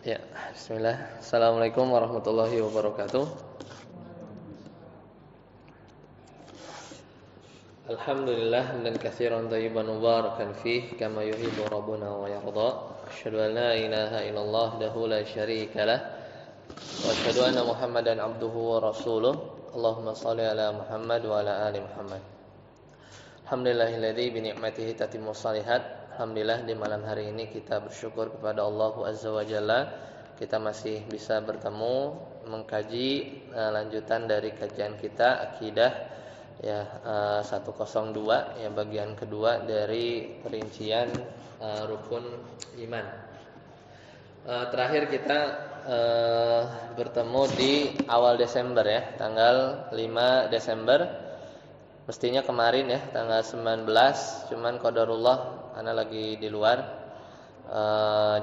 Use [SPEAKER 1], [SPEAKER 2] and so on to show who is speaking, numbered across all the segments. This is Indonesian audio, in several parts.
[SPEAKER 1] Ya, bismillah. Assalamualaikum warahmatullahi wabarakatuh. Alhamdulillah dan katsiran thayyiban mubarakan fih kama yuhibbu rabbuna wa yarda. Asyhadu an la ilaha illallah wahdahu la syarika lah wa asyhadu anna Muhammadan abduhu wa rasuluh. Allahumma shalli ala Muhammad wa ala ali Muhammad. Alhamdulillahilladzi bi ni'matihi tatimmu shalihat. Alhamdulillah di malam hari ini kita bersyukur kepada Allah Azza wa Jalla. Kita masih bisa bertemu mengkaji lanjutan dari kajian kita akidah ya 102 ya bagian kedua dari perincian rukun iman. Terakhir kita bertemu di awal Desember ya, tanggal 5 Desember. Mestinya kemarin ya tanggal 19, cuman qadarullah ana lagi di luar.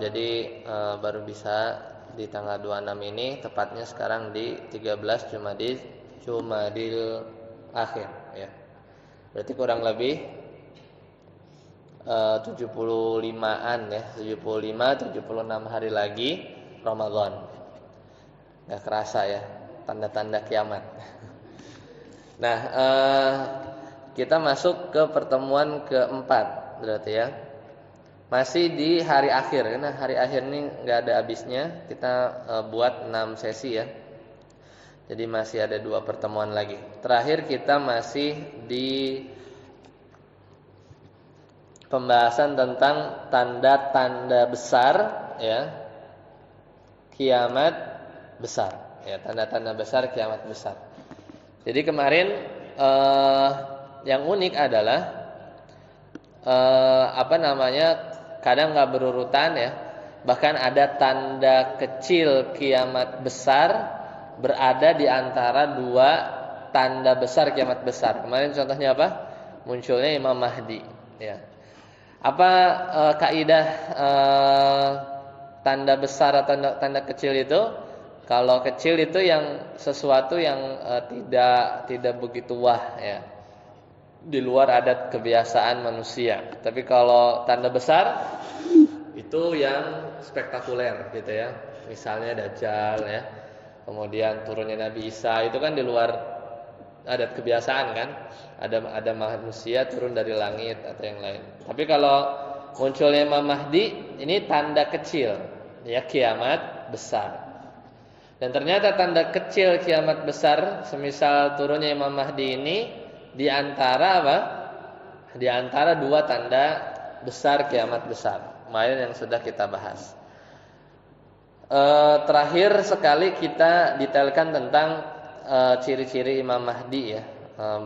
[SPEAKER 1] Jadi baru bisa di tanggal 26 ini, tepatnya sekarang di 13 Jumadil akhir ya. Berarti kurang lebih 75-an ya, 76 hari lagi Ramadan. Enggak kerasa ya, tanda-tanda kiamat. Nah, kita masuk ke pertemuan keempat berarti ya. Masih di hari akhir. Karena hari akhir ini nggak ada habisnya. Kita buat 6 sesi ya. Jadi masih ada 2 pertemuan lagi. Terakhir kita masih di pembahasan tentang tanda-tanda besar ya. Kiamat besar. Ya, tanda-tanda besar kiamat besar. Jadi kemarin yang unik adalah kadang nggak berurutan ya. Bahkan ada tanda kecil kiamat besar berada di antara 2 tanda besar kiamat besar. Kemarin contohnya apa? Munculnya Imam Mahdi. Ya. Apa kaidah tanda besar atau tanda kecil itu? Kalau kecil itu yang sesuatu yang tidak begitu wah ya, di luar adat kebiasaan manusia. Tapi kalau tanda besar itu yang spektakuler gitu ya. Misalnya Dajjal ya. Kemudian turunnya Nabi Isa itu kan di luar adat kebiasaan kan. Ada manusia turun dari langit atau yang lain. Tapi kalau munculnya Imam Mahdi ini tanda kecil ya kiamat besar. Dan ternyata tanda kecil kiamat besar semisal turunnya Imam Mahdi ini di antara apa? Di antara 2 tanda besar kiamat besar. Kemarin yang sudah kita bahas. Terakhir sekali kita detailkan tentang ciri-ciri Imam Mahdi ya.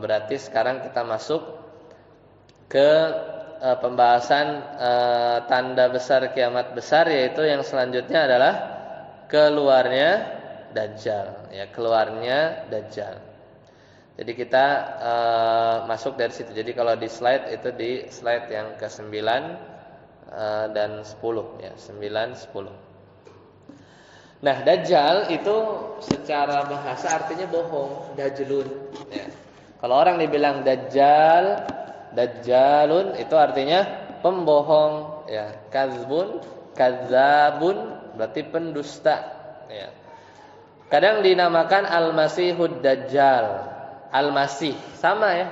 [SPEAKER 1] Berarti sekarang kita masuk ke pembahasan tanda besar kiamat besar, yaitu yang selanjutnya adalah keluarnya Dajjal ya, keluarnya Dajjal. Jadi kita masuk dari situ. Jadi kalau di slide itu di slide yang ke-9 dan 10 ya, 9 10. Nah, Dajjal itu secara bahasa artinya bohong, dajjalun ya. Kalau orang dibilang Dajjal, Dajjalun itu artinya pembohong ya. Kadzbun, kadzabun berarti pendusta ya. Kadang dinamakan Al-Masihud Dajjal. Al-Masih sama ya.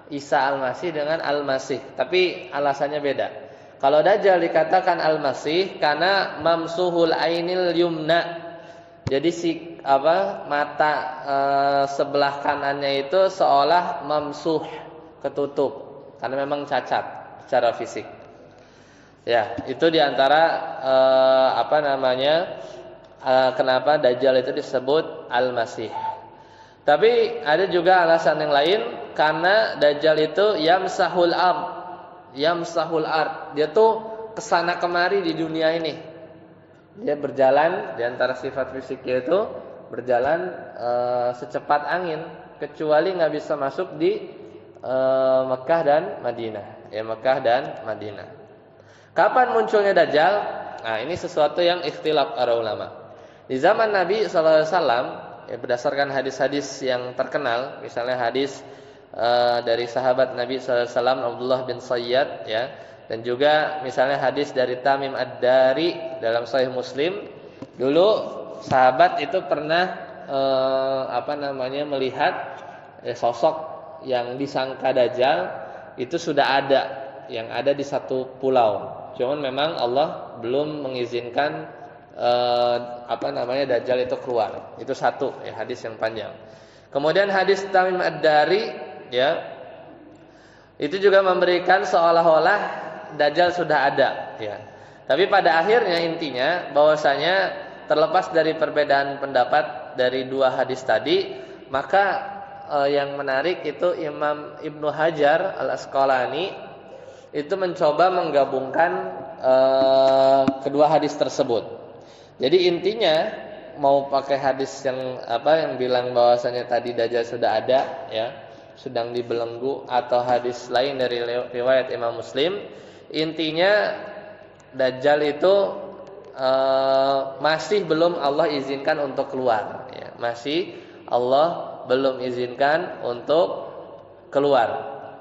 [SPEAKER 1] Isa Al-Masih dengan Al-Masih, tapi alasannya beda. Kalau Dajjal dikatakan Al-Masih karena mamsuhul ainil yumna. Jadi mata sebelah kanannya itu seolah mamsuh, ketutup karena memang cacat secara fisik. Ya, itu diantara kenapa Dajjal itu disebut Al-Masih. Tapi ada juga alasan yang lain, karena Dajjal itu yamsahul ard. Dia tuh kesana kemari di dunia ini. Dia berjalan, di antara sifat fisiknya itu berjalan secepat angin, kecuali nggak bisa masuk di Mekah dan Madinah. Ya, Mekah dan Madinah. Kapan munculnya Dajjal? Nah, ini sesuatu yang ikhtilaf para ulama. Di zaman Nabi SAW, ya, berdasarkan hadis-hadis yang terkenal, misalnya hadis dari sahabat Nabi SAW Abdullah bin Sayyad ya, dan juga misalnya hadis dari Tamim Ad-Dari dalam Sahih Muslim Dulu sahabat itu pernah melihat sosok yang disangka Dajjal itu sudah ada, yang ada di satu pulau. Cuman memang Allah belum mengizinkan Dajjal itu keluar. Itu satu ya, hadis yang panjang. Kemudian hadis Tamim Ad-Dari ya, itu juga memberikan seolah-olah Dajjal sudah ada ya. Tapi pada akhirnya intinya bahwasanya terlepas dari perbedaan pendapat dari dua hadis tadi, maka yang menarik itu Imam Ibnu Hajar Al-Asqalani itu mencoba menggabungkan kedua hadis tersebut. Jadi intinya mau pakai hadis yang bilang bahwasanya tadi Dajjal sudah ada ya, sedang dibelenggu, atau hadis lain dari riwayat Imam Muslim, intinya Dajjal itu masih belum Allah izinkan untuk keluar ya. Masih Allah belum izinkan untuk keluar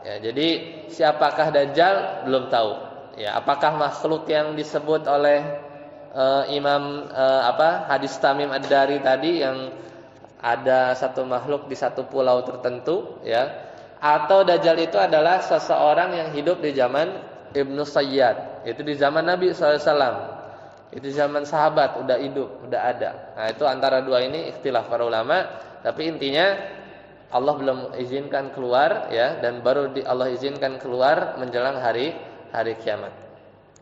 [SPEAKER 1] ya. Jadi siapakah Dajjal belum tahu ya. Apakah makhluk yang disebut oleh hadis Tamim Ad-Dari tadi, yang ada satu makhluk di satu pulau tertentu ya, atau Dajjal itu adalah seseorang yang hidup di zaman Ibnu Sayyad, itu di zaman Nabi SAW, itu zaman sahabat, udah hidup, udah ada. Nah itu antara dua ini ikhtilaf para ulama. Tapi intinya Allah belum izinkan keluar ya, dan baru Allah izinkan keluar menjelang hari kiamat.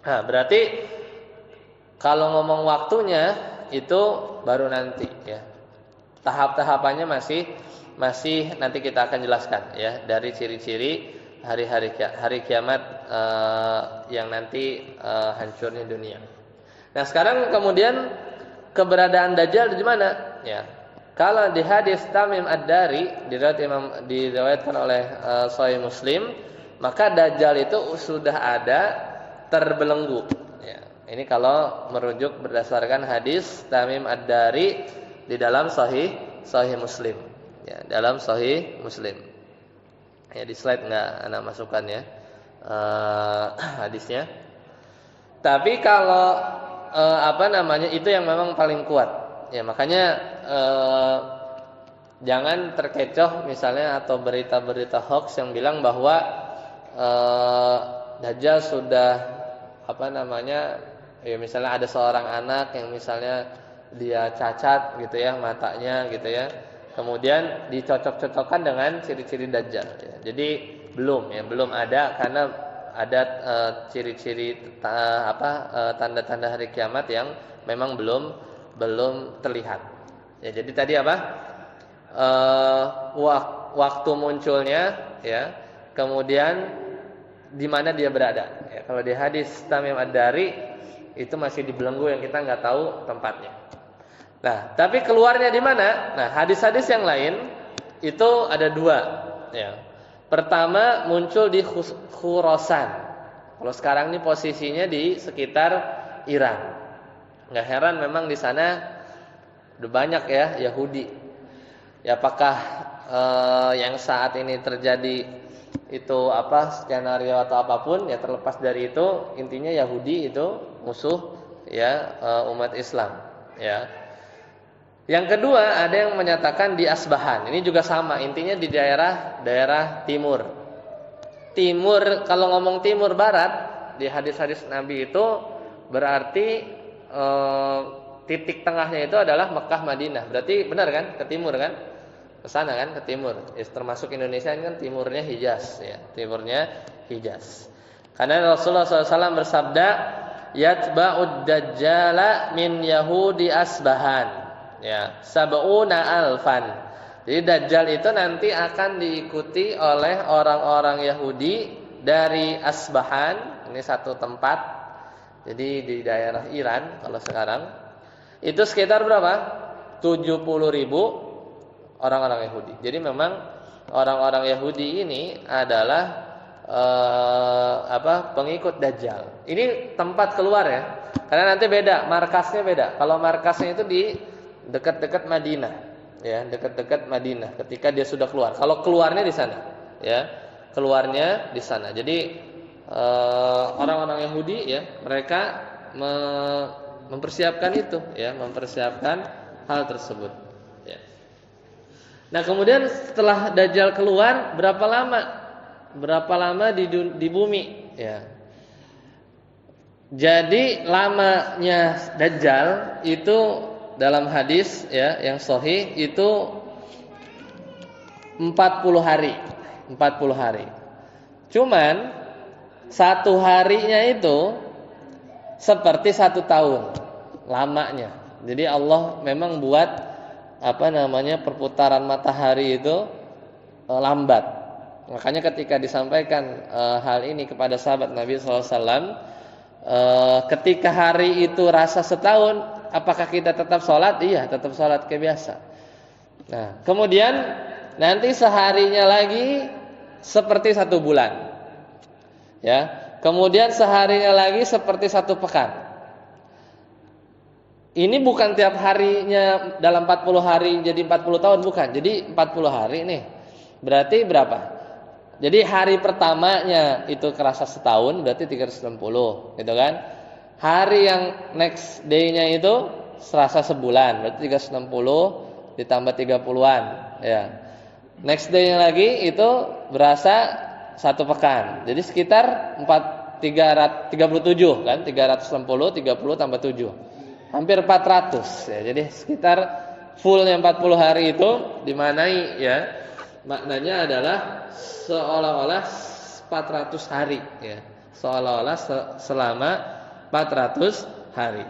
[SPEAKER 1] Nah berarti kalau ngomong waktunya itu baru nanti ya. Tahap-tahapannya masih nanti kita akan jelaskan ya, dari ciri-ciri hari kiamat yang nanti hancurnya dunia. Nah sekarang kemudian keberadaan Dajjal di mana? Ya, kalau di hadis Tamim Ad-Dari diriwayatkan oleh Sahih Muslim, maka Dajjal itu sudah ada terbelenggu. Ya, ini kalau merujuk berdasarkan hadis Tamim Ad-Dari di dalam Sahih Muslim. Ya, dalam Sahih Muslim. Ya di slide nggak anak masukkan ya hadisnya. Tapi kalau itu yang memang paling kuat ya, makanya jangan terkecoh misalnya atau berita-berita hoax yang bilang bahwa Dajjal sudah ya misalnya ada seorang anak yang misalnya dia cacat gitu ya matanya gitu ya, kemudian dicocok-cocokkan dengan ciri-ciri Dajjal ya. Jadi belum ada, karena ada ciri-ciri tanda-tanda hari kiamat yang memang belum terlihat ya. Jadi tadi waktu munculnya ya, kemudian di mana dia berada ya. Kalau di hadis Tamim Ad-Dari itu masih dibelenggu yang kita nggak tahu tempatnya. Nah, tapi keluarnya di mana? Nah, hadis-hadis yang lain itu ada dua ya. Pertama muncul di Khurasan. Kalau sekarang ini posisinya di sekitar Iran. Nggak heran memang di sana udah banyak ya Yahudi. Ya apakah yang saat ini terjadi itu skenario atau apapun ya, terlepas dari itu, intinya Yahudi itu musuh ya umat Islam ya. Yang kedua ada yang menyatakan di Asbahan. Ini juga sama, intinya di daerah timur. Timur, kalau ngomong timur barat di hadis-hadis Nabi itu berarti titik tengahnya itu adalah Mekah Madinah. Berarti benar kan? Ke timur kan? Ke sana kan? Ke timur. Termasuk Indonesia ini kan timurnya Hijaz ya. Timurnya Hijaz. Karena Rasulullah SAW bersabda, "Yatba'ud dajjala min Yahudi Asbahan." Ya, sab'una alfan. Jadi Dajjal itu nanti akan diikuti oleh orang-orang Yahudi dari Asbahan. Ini satu tempat. Jadi di daerah Iran kalau sekarang. Itu sekitar berapa? 70.000 orang-orang Yahudi. Jadi memang orang-orang Yahudi ini adalah pengikut Dajjal. Ini tempat keluar ya. Karena nanti beda, markasnya beda. Kalau markasnya itu di dekat-dekat Madinah, ya, dekat-dekat Madinah. Ketika dia sudah keluar, kalau keluarnya di sana, ya, keluarnya di sana. Jadi orang-orang Yahudi, ya, mereka mempersiapkan itu, ya, mempersiapkan hal tersebut. Ya. Nah, kemudian setelah Dajjal keluar, berapa lama? Berapa lama di bumi? Ya. Jadi lamanya Dajjal itu dalam hadis, ya, yang sahih itu 40 hari. 40 hari. Cuman satu harinya itu seperti 1 tahun lamanya. Jadi Allah memang buat perputaran matahari itu lambat. Makanya ketika disampaikan hal ini kepada sahabat Nabi SAW, ketika hari itu rasa setahun, apakah kita tetap sholat? Iya, tetap sholat kayak biasa. Nah, kemudian nanti seharinya lagi seperti 1 bulan. Ya, kemudian seharinya lagi seperti 1 pekan. Ini bukan tiap harinya dalam 40 hari jadi 40 tahun, bukan. Jadi 40 hari nih. Berarti berapa? Jadi hari pertamanya itu kerasa setahun, berarti 360, gitu kan? Hari yang next day-nya itu serasa sebulan, berarti 360 ditambah 30-an, ya. Next day-nya lagi itu berasa 1 pekan. Jadi sekitar 337 kan, 360 30 tambah 7. Hampir 400, ya. Jadi sekitar fullnya 40 hari itu dimanai, ya. Maknanya adalah seolah-olah 400 hari, ya. Seolah-olah selama 400 hari.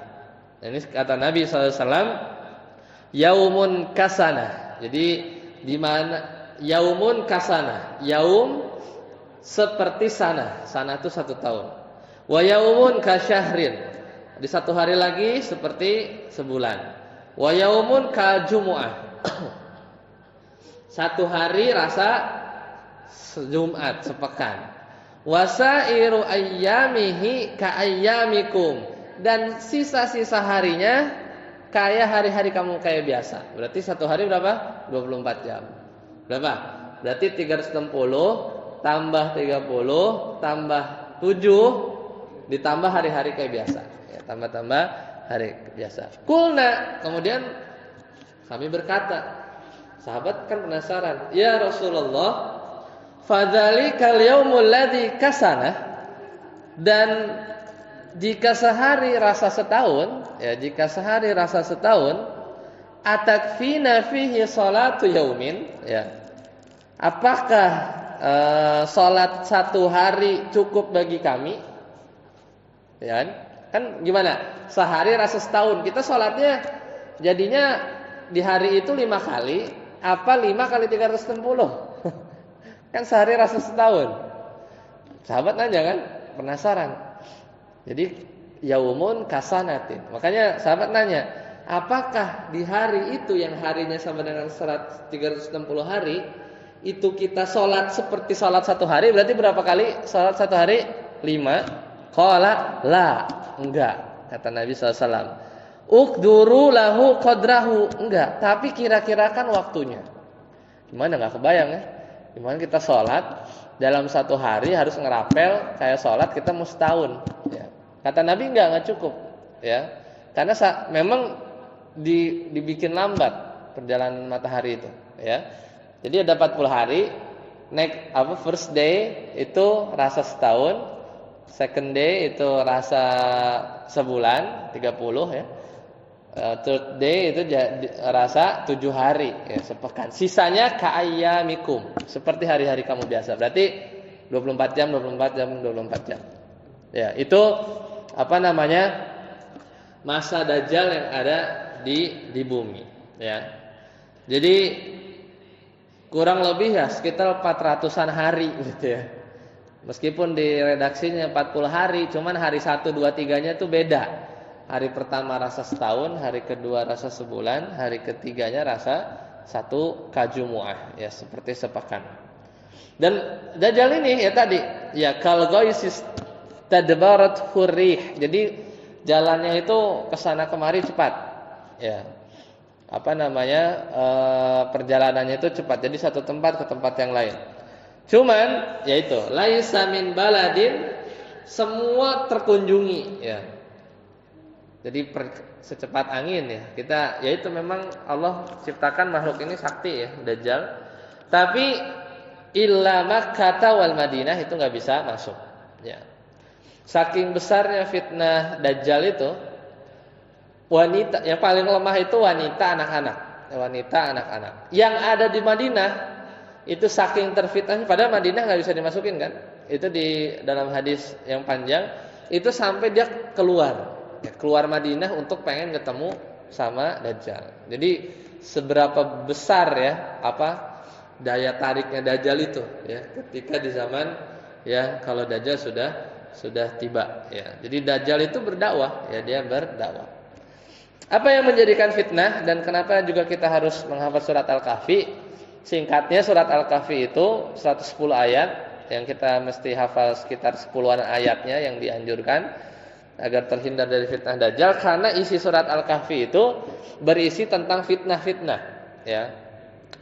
[SPEAKER 1] Ini kata Nabi SAW, yaumun kasana. Jadi di mana yaumun kasana? Yaum seperti sana. Sana itu 1 tahun. Wa yaumun kasyahrin. Di 1 hari lagi seperti sebulan. Wa yaumun kajumu'ah. 1 hari rasa Jumat, sepekan. Wasairu ayyamihi ka ayyamikum. Dan sisa-sisa harinya kayak hari-hari kamu kayak biasa. Berarti 1 hari berapa? 24 jam. Berapa? Berarti 360 tambah 30 tambah 7 ditambah hari-hari kayak biasa, ya, tambah hari biasa. Kulna, kemudian kami berkata, sahabat kan penasaran, ya Rasulullah, fadzalikal yaumul ladzi kasana, dan jika sehari rasa setahun, ya, jika sehari rasa setahun, atakfina fihi salatu yaumin, ya, apakah sholat 1 hari cukup bagi kami? Ya, kan gimana? Sehari rasa setahun. Kita sholatnya jadinya di hari itu 5 kali. Apa 5 kali 360? Kan sehari rasa setahun. Sahabat nanya kan, penasaran. Jadi yaumun kasanatin. Makanya sahabat nanya, apakah di hari itu yang harinya sama dengan 360 hari, itu kita sholat seperti sholat 1 hari, berarti berapa kali sholat 1 hari? 5. Qala la, enggak, kata Nabi SAW. Uqduru lahu qadrahu, enggak, tapi kira-kirakan waktunya. Gimana, enggak kebayang ya? Gimana kita sholat dalam 1 hari harus ngerapel kayak sholat kita mau setahun, ya. Kata Nabi enggak cukup, ya. Karena memang dibikin lambat perjalanan matahari itu, ya. Jadi ada 40 hari. First day itu rasa setahun, second day itu rasa sebulan 30, ya. Third day itu rasa 7 hari, ya, sepekan. Sisanya ka'ayyamikum, seperti hari-hari kamu biasa. Berarti 24 jam, 24 jam, 24 jam. Ya, itu masa Dajjal yang ada di bumi, ya. Jadi kurang lebih ya sekitar 400-an hari gitu, ya. Meskipun di redaksinya 40 hari, cuman hari 1, 2, 3-nya itu beda. Hari pertama rasa setahun, hari kedua rasa sebulan, hari ketiganya rasa 1 kajumu'ah, ya, seperti sepekan. Dan Dajjal ini ya tadi, ya, kal ghaisis tadbarat hurrih. Jadi jalannya itu kesana kemari cepat, ya. Perjalanannya itu cepat. Jadi satu tempat ke tempat yang lain. Cuman yaitu laisa min baladin, semua terkunjungi, ya. Jadi secepat angin ya. Kita yaitu memang Allah ciptakan makhluk ini sakti ya, Dajjal. Tapi illa Makkah wal Madinah itu nggak bisa masuk. Ya. Saking besarnya fitnah Dajjal itu, wanita yang paling lemah itu wanita anak-anak. Wanita anak-anak. Yang ada di Madinah itu saking terfitnah, padahal Madinah nggak bisa dimasukin kan? Itu di dalam hadis yang panjang itu sampai dia keluar Madinah untuk pengen ketemu sama Dajjal. Jadi seberapa besar ya daya tariknya Dajjal itu ya ketika di zaman ya kalau Dajjal sudah tiba ya. Jadi Dajjal itu berdakwah ya, dia berdakwah. Apa yang menjadikan fitnah dan kenapa juga kita harus menghafal surat Al-Kahfi? Singkatnya surat Al-Kahfi itu 110 ayat yang kita mesti hafal sekitar 10-an ayatnya yang dianjurkan agar terhindar dari fitnah Dajjal, karena isi surat Al-Kahfi itu berisi tentang fitnah-fitnah ya.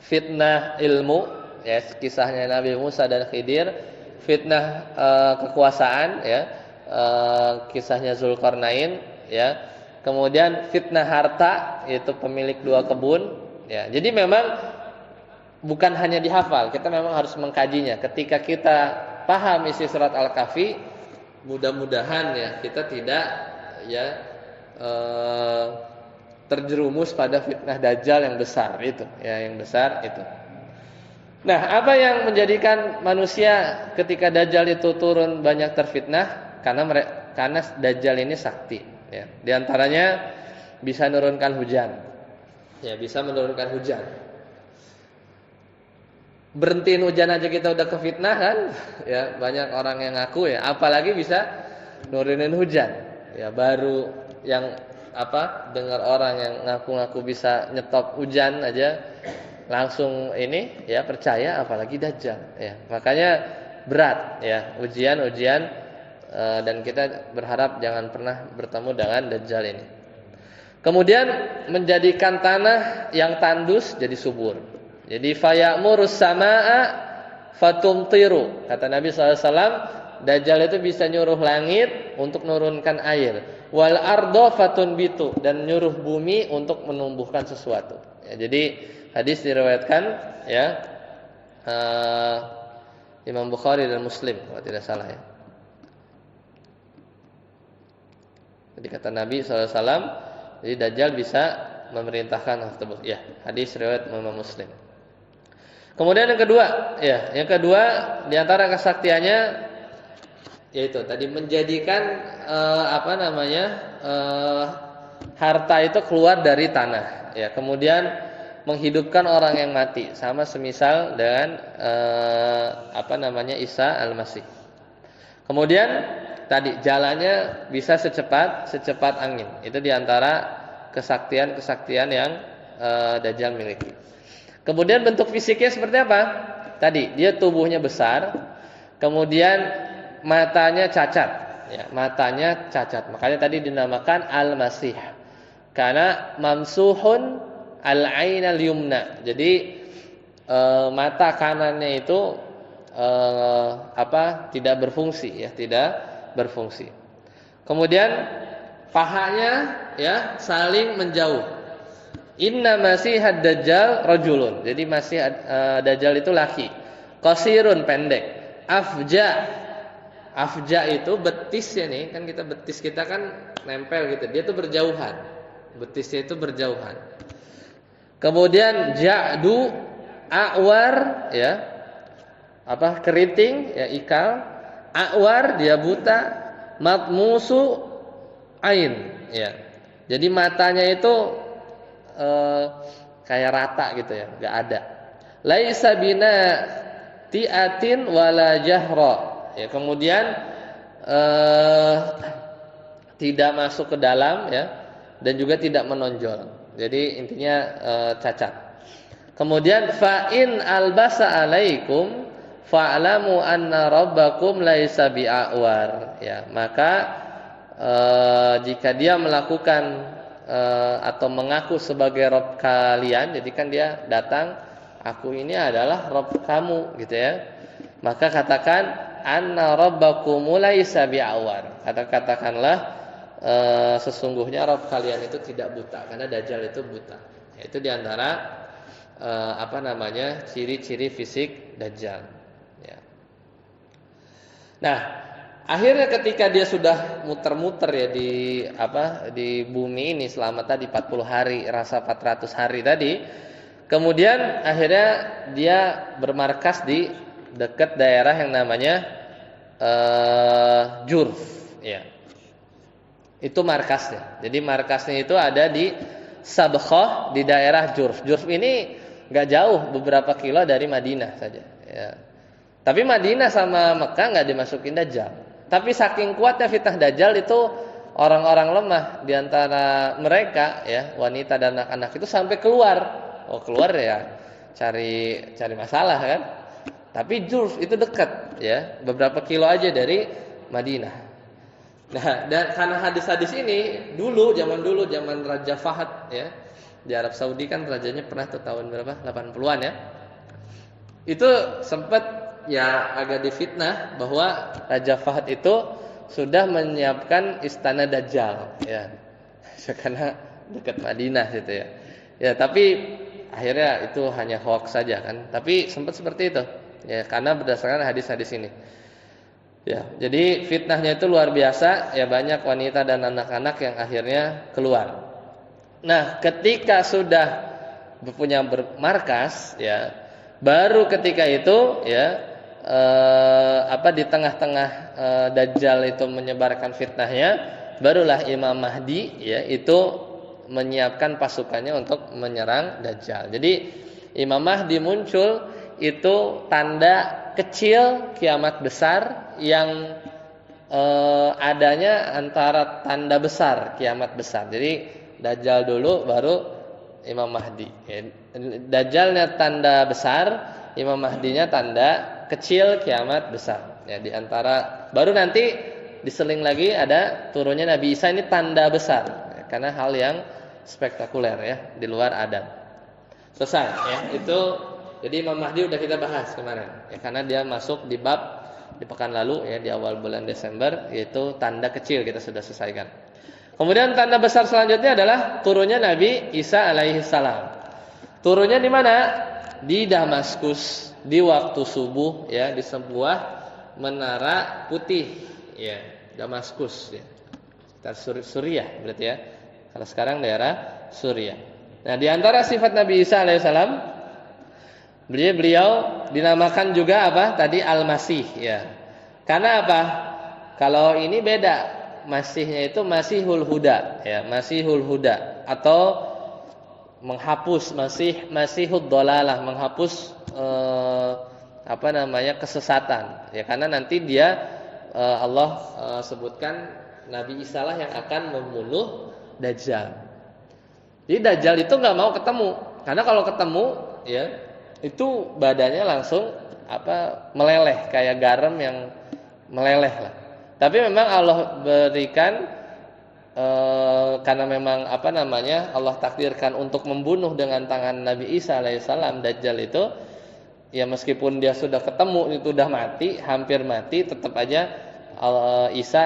[SPEAKER 1] Fitnah ilmu ya, kisahnya Nabi Musa dan Khidir, fitnah kekuasaan ya, kisahnya Zulkarnain ya. Kemudian fitnah harta, yaitu pemilik 2 kebun ya. Jadi memang bukan hanya dihafal, kita memang harus mengkajinya. Ketika kita paham isi surat Al-Kahfi, mudah-mudahan ya kita tidak ya terjerumus pada fitnah Dajjal yang besar itu ya, yang besar itu. Nah, apa yang menjadikan manusia ketika Dajjal itu turun banyak terfitnah? Karena Dajjal ini sakti ya. Di antaranya bisa menurunkan hujan. Ya, bisa menurunkan hujan. Berhentiin hujan aja kita udah kefitnah kan? Ya, banyak orang yang ngaku ya, apalagi bisa nurunin hujan. Ya, baru yang dengar orang yang ngaku-ngaku bisa nyetop hujan aja langsung ini ya percaya, apalagi Dajjal ya. Makanya berat ya ujian dan kita berharap jangan pernah bertemu dengan Dajjal ini. Kemudian menjadikan tanah yang tandus jadi subur. Jadi fayamurus samaa fatumtiru. Kata Nabi SAW, Dajjal itu bisa nyuruh langit untuk menurunkan air. Wal ardo fatunbitu, dan nyuruh bumi untuk menumbuhkan sesuatu. Ya, jadi hadis diriwayatkan ya Imam Bukhari dan Muslim kalau tidak salah ya. Jadi kata Nabi SAW, jadi Dajjal bisa memerintahkan hal tersebut. Ya, hadis riwayat Imam Muslim. Kemudian yang kedua di antara kesaktiannya yaitu tadi menjadikan harta itu keluar dari tanah. Ya, kemudian menghidupkan orang yang mati, sama semisal dengan Isa Al-Masih. Kemudian tadi jalannya bisa secepat angin. Itu diantara kesaktian yang Dajjal miliki. Kemudian bentuk fisiknya seperti apa? Tadi dia tubuhnya besar, kemudian matanya cacat. Ya, matanya cacat. Makanya tadi dinamakan Al-Masih. Karena mamsuhun al-ain al-yumna. Jadi mata kanannya itu tidak berfungsi ya, tidak berfungsi. Kemudian pahanya ya saling menjauh. Inna masihad dajjal rajulun. Jadi masih Dajjal itu laki. Qasirun, pendek. Afja itu betisnya nih, kan betis kita kan nempel gitu. Dia tuh berjauhan. Betisnya itu berjauhan. Kemudian ja'du a'war ya. Keriting ya, ikal. A'war, dia buta. Matmusu ain ya. Jadi matanya itu kayak rata gitu ya, enggak ada. Laisa bina ti'atin wala jahra. Ya, kemudian tidak masuk ke dalam ya, dan juga tidak menonjol. Jadi intinya cacat. Kemudian fa in albasa alaikum fa'lamu anna rabbakum laisa bi'awar. Ya, maka jika dia melakukan atau mengaku sebagai Rabb kalian, jadi kan dia datang, aku ini adalah Rabb kamu gitu ya. Maka katakan anna rabbakum laisa bi'awar. Katakanlah sesungguhnya Rabb kalian itu tidak buta, karena Dajjal itu buta. Itu diantara ciri-ciri fisik Dajjal. Ya. Nah, akhirnya ketika dia sudah muter-muter ya di bumi ini selama tadi 40 hari, rasa 400 hari tadi, kemudian akhirnya dia bermarkas di dekat daerah yang namanya Jurf, ya. Itu markasnya. Jadi markasnya itu ada di Sabkhah di daerah Jurf. Jurf ini nggak jauh, beberapa kilo dari Madinah saja. Ya. Tapi Madinah sama Mekah nggak dimasukin Dajjal. Tapi saking kuatnya fitnah Dajjal itu orang-orang lemah di antara mereka, ya, wanita dan anak-anak itu sampai keluar. Oh, keluar ya cari masalah kan. Tapi Jurf itu dekat, ya, beberapa kilo aja dari Madinah. Nah, dan karena hadis-hadis ini zaman Raja Fahad, ya, di Arab Saudi kan rajanya pernah tuh tahun berapa? 80-an ya. Itu sempat ya agak difitnah bahwa Raja Fahad itu sudah menyiapkan istana Dajjal, ya. Karena dekat Madinah gitu ya. Ya, tapi akhirnya itu hanya hoax saja kan. Tapi sempat seperti itu. Ya, karena berdasarkan hadis-hadis ini. Ya, jadi fitnahnya itu luar biasa, ya, banyak wanita dan anak-anak yang akhirnya keluar. Nah, ketika sudah punya bermarkas, ya, baru ketika itu, ya, di tengah-tengah Dajjal itu menyebarkan fitnahnya, barulah Imam Mahdi, ya, itu menyiapkan pasukannya untuk menyerang Dajjal. Jadi Imam Mahdi muncul itu tanda kecil kiamat besar yang adanya antara tanda besar kiamat besar. Jadi Dajjal dulu baru Imam Mahdi. Dajjalnya tanda besar, Imam Mahdinya tanda kecil kiamat besar. Ya, di antara baru nanti diseling lagi ada turunnya Nabi Isa, ini tanda besar. Ya, karena hal yang spektakuler, ya, di luar Adam. Selesai, ya. Itu jadi Imam Mahdi udah kita bahas kemarin, ya, karena dia masuk di bab di pekan lalu, ya, di awal bulan Desember, yaitu tanda kecil kita sudah selesaikan. Kemudian tanda besar selanjutnya adalah turunnya Nabi Isa alaihi salam. Turunnya di mana? Di Damaskus di waktu subuh, ya, di sebuah menara putih, ya, Damaskus, ya. Suriah berarti, ya. Kalau sekarang daerah Suriah. Nah, di antara sifat Nabi Isa alaihi salam, beliau dinamakan juga apa? Tadi Al-Masih, ya. Karena apa? Kalau ini beda. Masihnya itu Masihul Huda, ya, Masihul Huda, atau menghapus Masihud Dhalalah, menghapus kesesatan, ya, karena nanti dia Allah sebutkan Nabi Isa lah yang akan membunuh Dajjal. Jadi Dajjal itu nggak mau ketemu, karena kalau ketemu, ya, itu badannya langsung meleleh kayak garam yang meleleh lah. Tapi memang Allah berikan karena memang Allah takdirkan untuk membunuh dengan tangan Nabi Isa alaihissalam Dajjal itu, ya, meskipun dia sudah ketemu itu udah mati, hampir mati, tetap aja Isa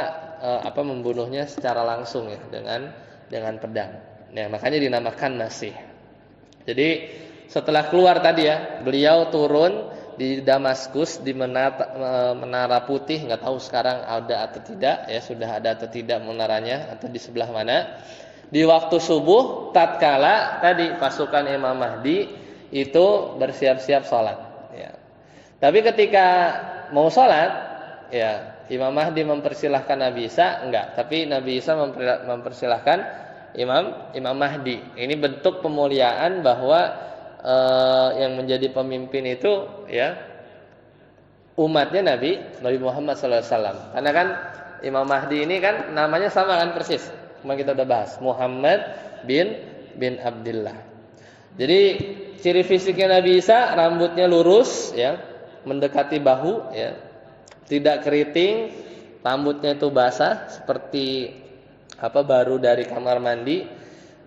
[SPEAKER 1] membunuhnya secara langsung, ya, dengan pedang. Ya, makanya dinamakan Masih. Jadi setelah keluar tadi, ya, beliau turun di Damaskus di menara putih, nggak tahu sekarang ada atau tidak, ya, sudah ada atau tidak menaranya atau di sebelah mana. Di waktu subuh tatkala tadi pasukan Imam Mahdi itu bersiap-siap sholat, ya. Tapi ketika mau sholat, ya, Imam Mahdi mempersilahkan Nabi Isa, enggak, tapi Nabi Isa mempersilahkan Imam Mahdi. Ini bentuk pemuliaan bahwa yang menjadi pemimpin itu, ya, umatnya Nabi Muhammad SAW. Karena kan Imam Mahdi ini kan namanya sama kan persis, kemarin kita udah bahas, Muhammad bin Abdullah. Jadi ciri fisiknya Nabi Isa, rambutnya lurus, ya, mendekati bahu, ya, tidak keriting, rambutnya itu basah seperti baru dari kamar mandi.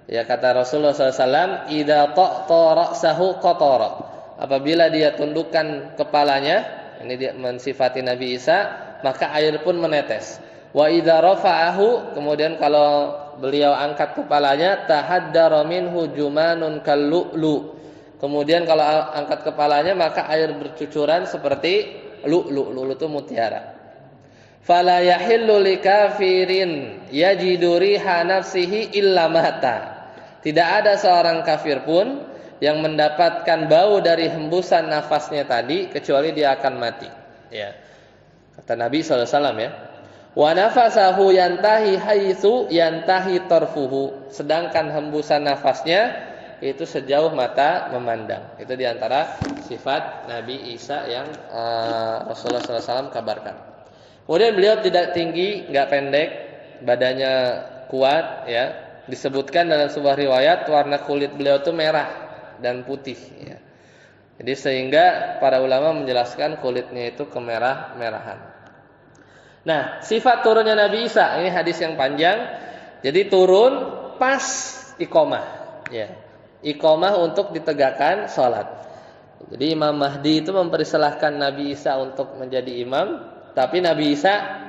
[SPEAKER 1] Ya, kata Rasulullah SAW, idza ta'ta ra'sahu qatara. Apabila dia tundukkan kepalanya, ini dia mensifati Nabi Isa, maka air pun menetes. Wa idza rafa'ahu, kemudian kalau beliau angkat kepalanya, tahaddara minhu jumanun kallu'lu. Kemudian kalau angkat kepalanya maka air bercucuran seperti lu'lu'. Lu'lu' itu mutiara. Fala yahillu likafirin yajidu riha nafsihi illa mata. Tidak ada seorang kafir pun yang mendapatkan bau dari hembusan nafasnya tadi kecuali dia akan mati. Ya. Kata Nabi SAW ya. Wa nafasahu yantahi haitsu yantahi tarfuhu. Sedangkan hembusan nafasnya itu sejauh mata memandang. Itu diantara sifat Nabi Isa yang Rasulullah SAW kabarkan. Kemudian beliau tidak tinggi, enggak pendek, badannya kuat ya. Disebutkan dalam sebuah riwayat warna kulit beliau itu merah dan putih ya. Jadi sehingga para ulama menjelaskan kulitnya itu kemerah-merahan. Nah, sifat turunnya Nabi Isa, ini hadis yang panjang. Jadi turun pas iqamah ya. Iqamah untuk ditegakkan salat. Jadi Imam Mahdi itu mempersilahkan Nabi Isa untuk menjadi imam, tapi Nabi Isa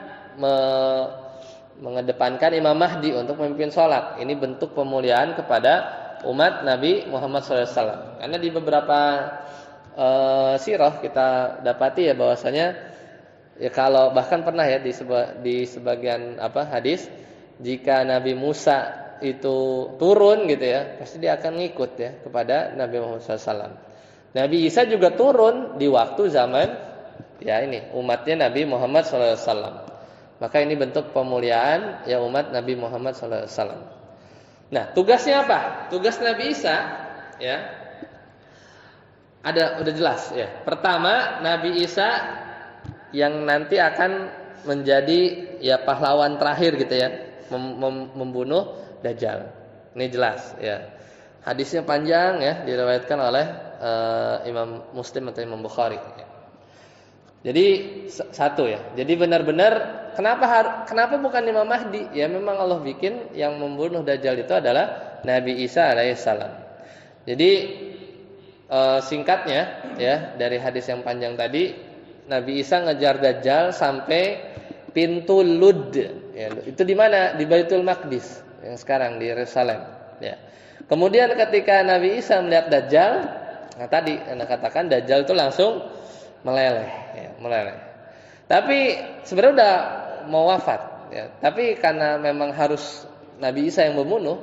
[SPEAKER 1] mengedepankan Imam Mahdi untuk memimpin sholat. Ini bentuk pemuliaan kepada umat Nabi Muhammad SAW. Karena di beberapa sirah kita dapati ya bahwasanya ya kalau bahkan pernah ya di sebagian hadis, jika Nabi Musa itu turun gitu ya, pasti dia akan ngikut ya kepada Nabi Muhammad SAW. Nabi Isa juga turun di waktu zaman ya ini umatnya Nabi Muhammad SAW. Maka ini bentuk pemuliaan ya umat Nabi Muhammad SAW. Nah, tugasnya apa? Tugas Nabi Isa ya udah jelas ya. Pertama, Nabi Isa yang nanti akan menjadi ya pahlawan terakhir gitu ya, membunuh Dajjal. Ini jelas ya. Hadisnya panjang ya, diriwayatkan oleh Imam Muslim atau Imam Bukhari. Jadi satu ya. Jadi benar-benar kenapa bukan Imam Mahdi? Ya memang Allah bikin yang membunuh Dajjal itu adalah Nabi Isa alaihissalam. Jadi singkatnya ya dari hadis yang panjang tadi, Nabi Isa ngejar Dajjal sampai pintu Lud. Ya, itu di mana? Di Baitul Maqdis yang sekarang di Yerusalem. Ya. Kemudian ketika Nabi Isa melihat Dajjal, nah tadi Anda katakan Dajjal itu langsung meleleh. Tapi sebenarnya udah mau wafat ya. Tapi karena memang harus Nabi Isa yang membunuh,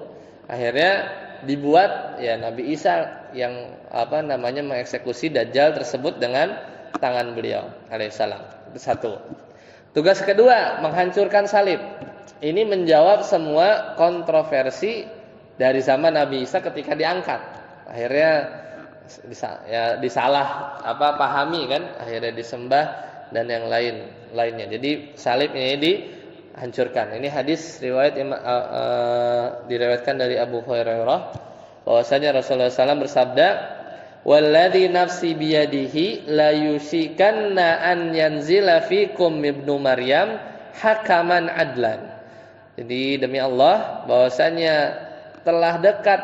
[SPEAKER 1] akhirnya dibuat ya Nabi Isa yang mengeksekusi Dajjal tersebut dengan tangan beliau alaihissalam. Itu satu. Tugas kedua, menghancurkan salib. Ini menjawab semua kontroversi dari zaman Nabi Isa ketika diangkat. Akhirnya disalah pahami kan, akhirnya disembah dan yang lainnya. Jadi salib ini dihancurkan. Ini hadis riwayat diriwayatkan dari Abu Hurairah bahwasanya Rasulullah SAW bersabda, "Walladzi nafsi biyadihi la yusikanna an yanzila fikum ibnu Maryam hakaman adlan." Jadi demi Allah bahwasanya telah dekat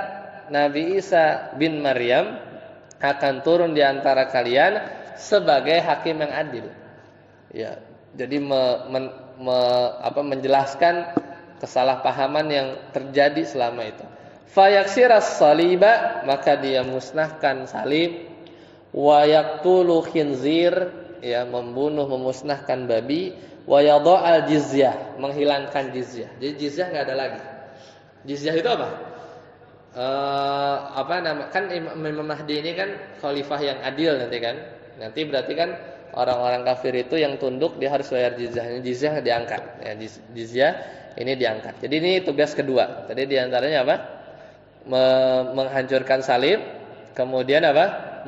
[SPEAKER 1] Nabi Isa bin Maryam akan turun di antara kalian sebagai hakim yang adil. Ya, jadi menjelaskan kesalahpahaman yang terjadi selama itu. Fayaksiras saliba, maka dia musnahkan salib. Wa yaqtulu khinzir, ya memusnahkan babi. Wa yadha'al jizyah, menghilangkan jizyah. Jadi jizyah enggak ada lagi. Jizyah itu apa? Kan Imam Mahdi ini kan khalifah yang adil nanti kan. Nanti berarti kan orang-orang kafir itu yang tunduk dia harus bayar jizyah. Jizyah diangkat. Ya, jizyah ini diangkat. Jadi ini tugas kedua. Tadi diantaranya apa? Menghancurkan salib, kemudian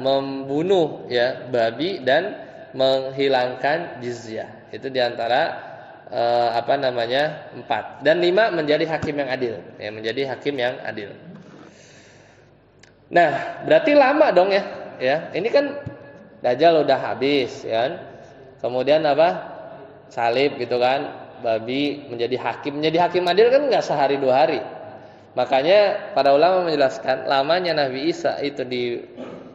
[SPEAKER 1] membunuh ya babi dan menghilangkan jizyah. Itu diantara 4 dan 5 menjadi hakim yang adil. Ya, menjadi hakim yang adil. Nah, berarti lama dong ya. Ya, ini kan Dajjal udah habis ya. Kemudian salib gitu kan, babi menjadi hakim adil kan enggak sehari 2 hari. Makanya para ulama menjelaskan lamanya Nabi Isa itu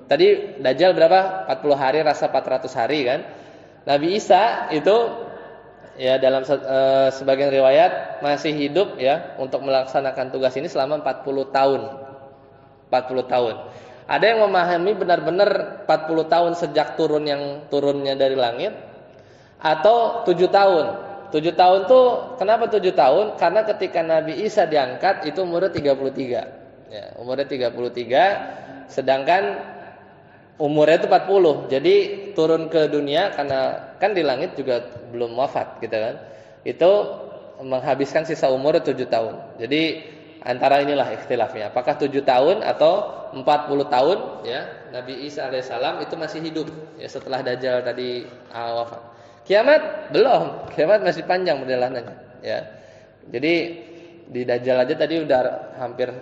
[SPEAKER 1] tadi Dajjal berapa? 40 hari rasa 400 hari kan. Nabi Isa itu ya dalam sebagian riwayat masih hidup ya untuk melaksanakan tugas ini selama 40 tahun. 40 tahun. Ada yang memahami benar-benar 40 tahun sejak turunnya dari langit atau 7 tahun. 7 tahun tuh kenapa 7 tahun? Karena ketika Nabi Isa diangkat itu umurnya 33. Ya, umurnya 33 sedangkan umurnya itu 40. Jadi turun ke dunia karena kan di langit juga belum wafat gitu kan. Itu menghabiskan sisa umur 7 tahun. Jadi antara inilah ikhtilafnya. Apakah 7 tahun atau 40 tahun ya Nabi Isa alaihissalam itu masih hidup ya setelah Dajjal tadi wafat. Kiamat belum. Kiamat masih panjang perjalanannya ya. Jadi di Dajjal aja tadi udah hampir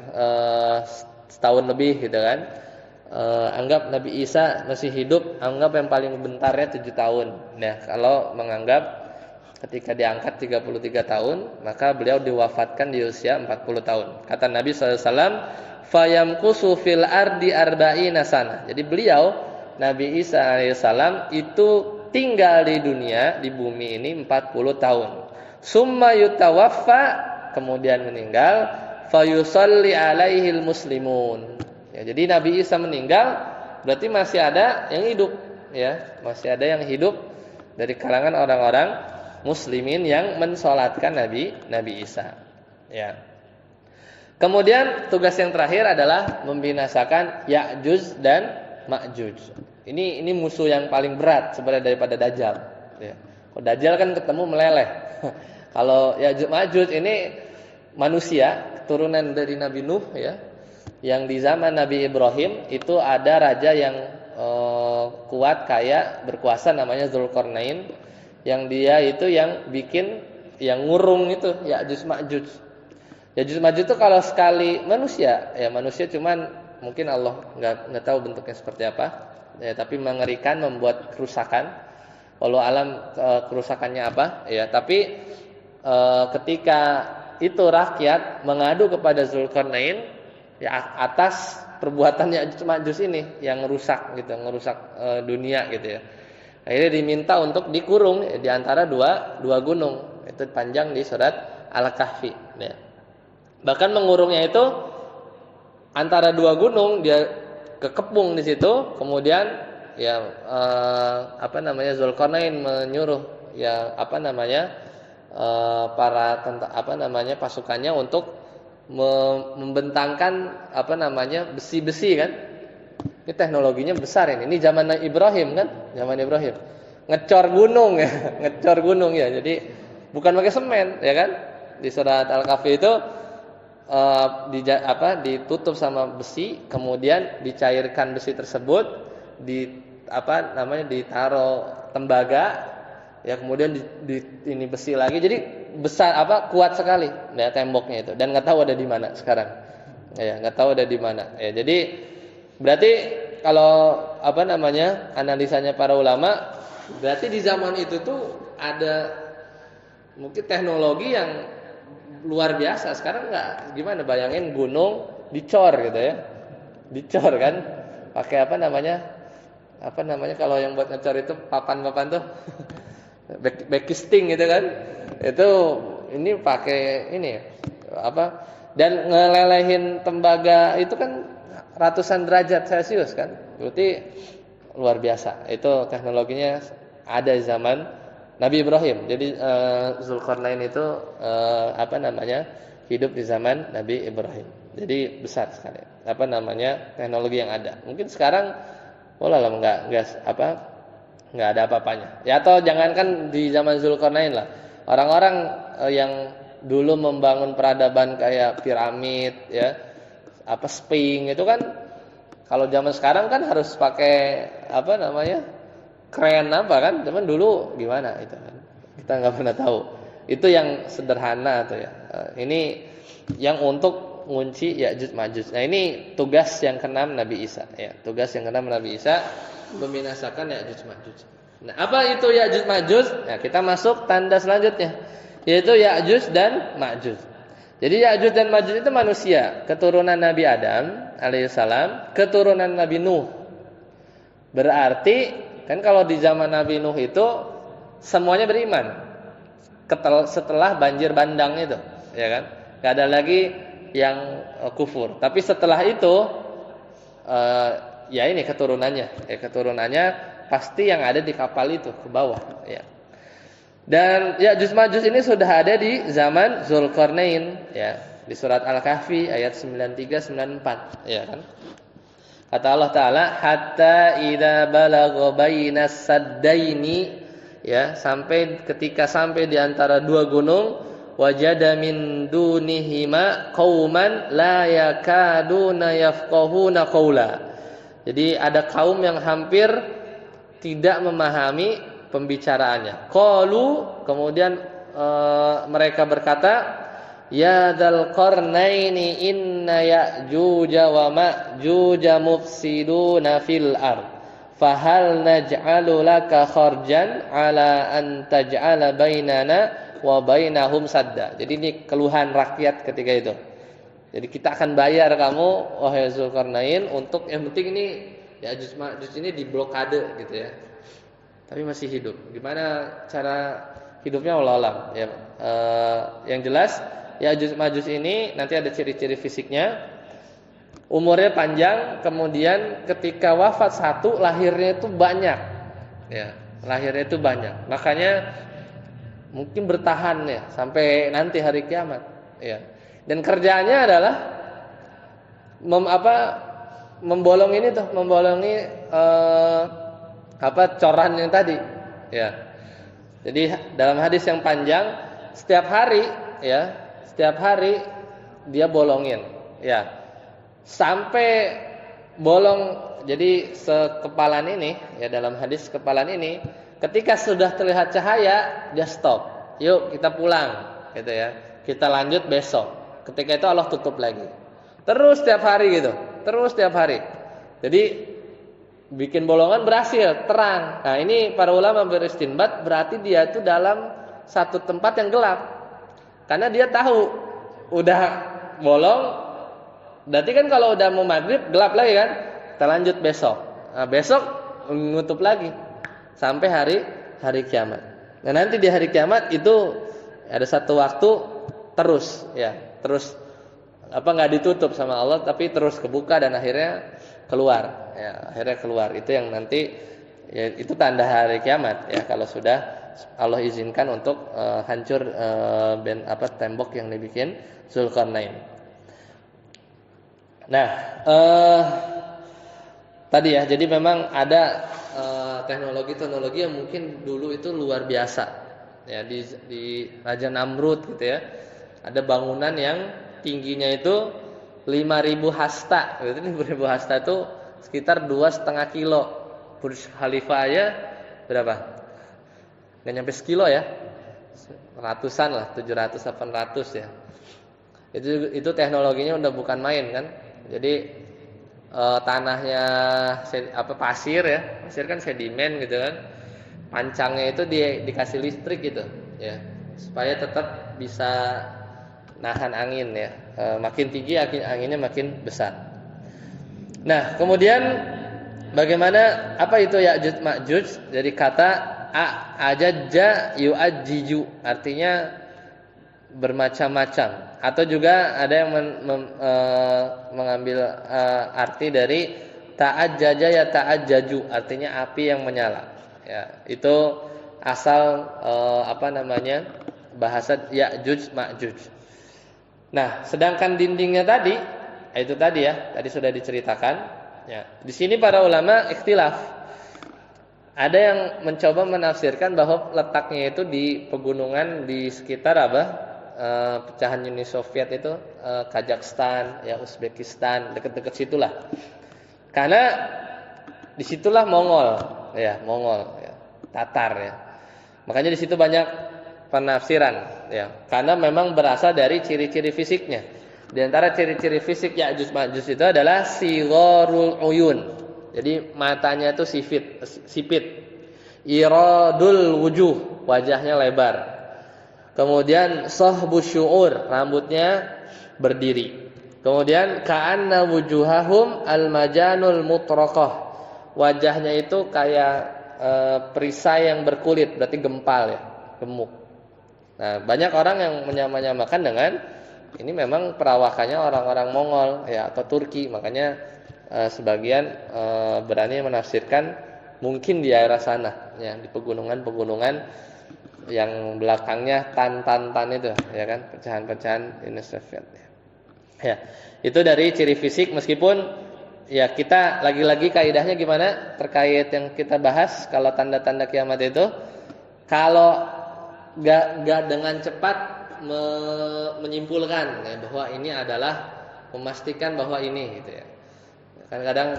[SPEAKER 1] setahun lebih gitu kan. Anggap Nabi Isa masih hidup, anggap yang paling bentarnya 7 tahun. Nah, kalau menganggap ketika diangkat 33 tahun, maka beliau diwafatkan di usia 40 tahun. Kata Nabi SAW, fayamkusu fil ardi arba'ina sana. Jadi beliau, Nabi Isa alaihissalam itu tinggal di dunia, di bumi ini 40 tahun. Summa yutawaffa, kemudian meninggal, fayusalli alaihil muslimun. Ya, jadi Nabi Isa meninggal berarti masih ada yang hidup ya, masih ada yang hidup dari kalangan orang-orang muslimin yang mensolatkan Nabi Isa ya. Kemudian tugas yang terakhir adalah membinasakan Ya'juj dan Ma'juj. Ini musuh yang paling berat sebenarnya daripada Dajjal ya. Kalau Dajjal kan ketemu meleleh. Kalau Ya'juj Ma'juj ini manusia keturunan dari Nabi Nuh ya. Yang di zaman Nabi Ibrahim itu ada raja yang kuat, kaya, berkuasa namanya Dzulqarnain, yang dia itu yang bikin, yang ngurung itu Ya'juj Ma'juj. Ya'juj Ma'juj itu kalau sekali manusia, ya manusia cuman mungkin Allah nggak tahu bentuknya seperti apa, ya tapi mengerikan, membuat kerusakan. Walau alam kerusakannya apa, ya tapi ketika itu rakyat mengadu kepada Dzulqarnain ya atas perbuatan Ya'juj Ma'juj ini yang ngerusak gitu, dunia gitu ya. Akhirnya diminta untuk dikurung ya, di antara dua gunung. Itu panjang di surat Al-Kahfi ya. Bahkan mengurungnya itu antara dua gunung, dia kekepung di situ, kemudian ya Dzulqarnain menyuruh ya para pasukannya untuk membentangkan besi-besi kan. Ini teknologinya besar ini. Ini zaman Ibrahim kan? Zaman Ibrahim. Ngecor gunung ya, ngecor gunung ya. Jadi bukan pakai semen ya kan? Di surat Al-Kahfi itu ditutup sama besi, kemudian dicairkan besi tersebut, ditaruh tembaga ya, kemudian ini besi lagi. Jadi besar kuat sekali ya temboknya itu, dan nggak tahu ada di mana sekarang ya, nggak tahu ada di mana ya. Jadi berarti kalau analisanya para ulama, berarti di zaman itu tuh ada mungkin teknologi yang luar biasa. Sekarang nggak, gimana bayangin gunung dicor gitu ya, dicor kan pakai kalau yang buat ngecor itu papan tuh backcasting gitu kan. Itu ini pakai ini dan ngelelehin tembaga itu kan ratusan derajat Celcius kan. Berarti luar biasa. Itu teknologinya ada di zaman Nabi Ibrahim. Jadi Dzulqarnain itu hidup di zaman Nabi Ibrahim. Jadi besar sekali teknologi yang ada. Mungkin sekarang nggak ada apa-apanya. Ya, atau jangankan di zaman Dzulqarnain lah. Orang-orang yang dulu membangun peradaban kayak piramid ya, Sphinx itu kan, kalau zaman sekarang kan harus pakai kren kan. Zaman dulu gimana itu kan, kita nggak pernah tahu. Itu yang sederhana tuh ya. Ini yang untuk ngunci Ya'juj Ma'juj. Nah, ini tugas yang keenam Nabi Isa ya. Tugas yang keenam Nabi Isa membinasakan Ya'juj Ma'juj. Nah, apa itu Ya'juj Ma'juj? Nah, kita masuk tanda selanjutnya, yaitu Ya'juj dan Ma'juj. Jadi Ya'juj dan Ma'juj itu manusia, keturunan Nabi Adam alaihissalam, keturunan Nabi Nuh. Berarti kan kalau di zaman Nabi Nuh itu semuanya beriman. setelah banjir bandang itu, ya kan? Gak ada lagi yang kufur. Tapi setelah itu ya ini keturunannya, keturunannya pasti yang ada di kapal itu ke bawah, ya. Dan Ya'juj Ma'juj ini sudah ada di zaman Zulkarnain, ya, di surat Al-Kahfi ayat 93 94, ya kan? Kata Allah Ta'ala, hatta idza balagha bainas saddaini, ya, ketika sampai di antara dua gunung, wajada min dunihima qauman la yakaduna yafqahuna qaula. Jadi ada kaum yang hampir tidak memahami pembicaraannya. Qalu, kemudian mereka berkata, ya dzal qarnaini inna ya'juja wa ma'juja mufsiduna fil ard fahal naj'alu laka kharjan ala an taj'ala bainana wa bainahum sadda. Jadi ini keluhan rakyat ketika itu. Jadi kita akan bayar kamu wahai Zulkarnain untuk yang penting ini Ya'juj Ma'juj ini diblokade gitu ya. Tapi masih hidup. Gimana cara hidupnya wallahu alam ya. Yang jelas Ya'juj Ma'juj ini nanti ada ciri-ciri fisiknya. Umurnya panjang, kemudian ketika wafat satu, lahirnya itu banyak. Ya, lahirnya itu banyak. Makanya mungkin bertahan ya sampai nanti hari kiamat, ya. Dan kerjaannya adalah membolongi coran yang tadi, ya. Jadi dalam hadis yang panjang, setiap hari dia bolongin, ya, sampai bolong. Jadi sekepalan ini, ya, dalam hadis kepalan ini, ketika sudah terlihat cahaya, dia stop. Yuk kita pulang, gitu ya. Kita lanjut besok. Ketika itu Allah tutup lagi. Terus setiap hari gitu, terus setiap hari. Jadi bikin bolongan berhasil, terang. Nah ini para ulama beristinbat berarti dia itu dalam satu tempat yang gelap. Karena dia tahu udah bolong, berarti kan kalau udah mau maghrib gelap lagi kan, kita lanjut besok. Nah, besok nutup lagi sampai hari kiamat. Nah nanti di hari kiamat itu ada satu waktu terus, ya, terus nggak ditutup sama Allah, tapi terus kebuka dan akhirnya keluar, ya, akhirnya keluar. Itu yang nanti, ya, itu tanda hari kiamat, ya, kalau sudah Allah izinkan untuk hancur tembok yang dibikin Zulkarnain. Nah, tadi ya, jadi memang ada teknologi yang mungkin dulu itu luar biasa, ya, di Raja Namrud gitu ya, ada bangunan yang tingginya itu 5.000 hasta, gitu. 5.000 hasta itu sekitar 2,5 kilo. Burj Khalifa aja berapa? Nggak nyampe sekilo ya, ratusan lah, 700-800 ya. Itu teknologinya udah bukan main kan. Jadi tanahnya pasir ya, pasir kan sedimen gitu kan. Pancangnya itu dikasih listrik gitu, ya, supaya tetap bisa nahan angin ya. Makin tinggi anginnya makin besar. Nah, kemudian bagaimana itu Ya'juj Ma'juj? Jadi kata ajajja yu'ajjiju, artinya bermacam-macam. Atau juga ada yang mengambil arti dari ta'ajjaja ya ta'ajjaju, artinya api yang menyala. Ya, itu asal bahasa Ya'juj Ma'juj. Nah, sedangkan dindingnya tadi, itu tadi ya, tadi sudah diceritakan. Ya, di sini para ulama ikhtilaf. Ada yang mencoba menafsirkan bahwa letaknya itu di pegunungan di sekitar pecahan Uni Soviet itu, Kazakhstan, ya, Uzbekistan, dekat-dekat situlah. Karena disitulah Mongol, ya, Tatar ya. Makanya di situ banyak penafsiran, ya, karena memang berasal dari ciri-ciri fisiknya. Di antara ciri-ciri fisik Ya'juj Ma'juj itu adalah sigharul uyun. Jadi matanya itu sipit. Iradul wujuh, wajahnya lebar. Kemudian sahbus syu'ur, rambutnya berdiri. Kemudian ka'anna wujuhahum al-majanul mutraqah. Wajahnya itu kayak perisai yang berkulit, berarti gempal ya, gemuk. Nah, banyak orang yang menyamakan dengan ini memang perawakannya orang-orang Mongol ya atau Turki, makanya sebagian berani menafsirkan mungkin di daerah sana ya, di pegunungan-pegunungan yang belakangnya tan itu ya kan, pecahan-pecahan Uni Soviet ya. Ya, itu dari ciri fisik meskipun ya kita lagi-lagi kaidahnya gimana terkait yang kita bahas kalau tanda-tanda kiamat itu kalau gak dengan cepat menyimpulkan ya, bahwa ini adalah memastikan bahwa ini gitu ya. Kadang-kadang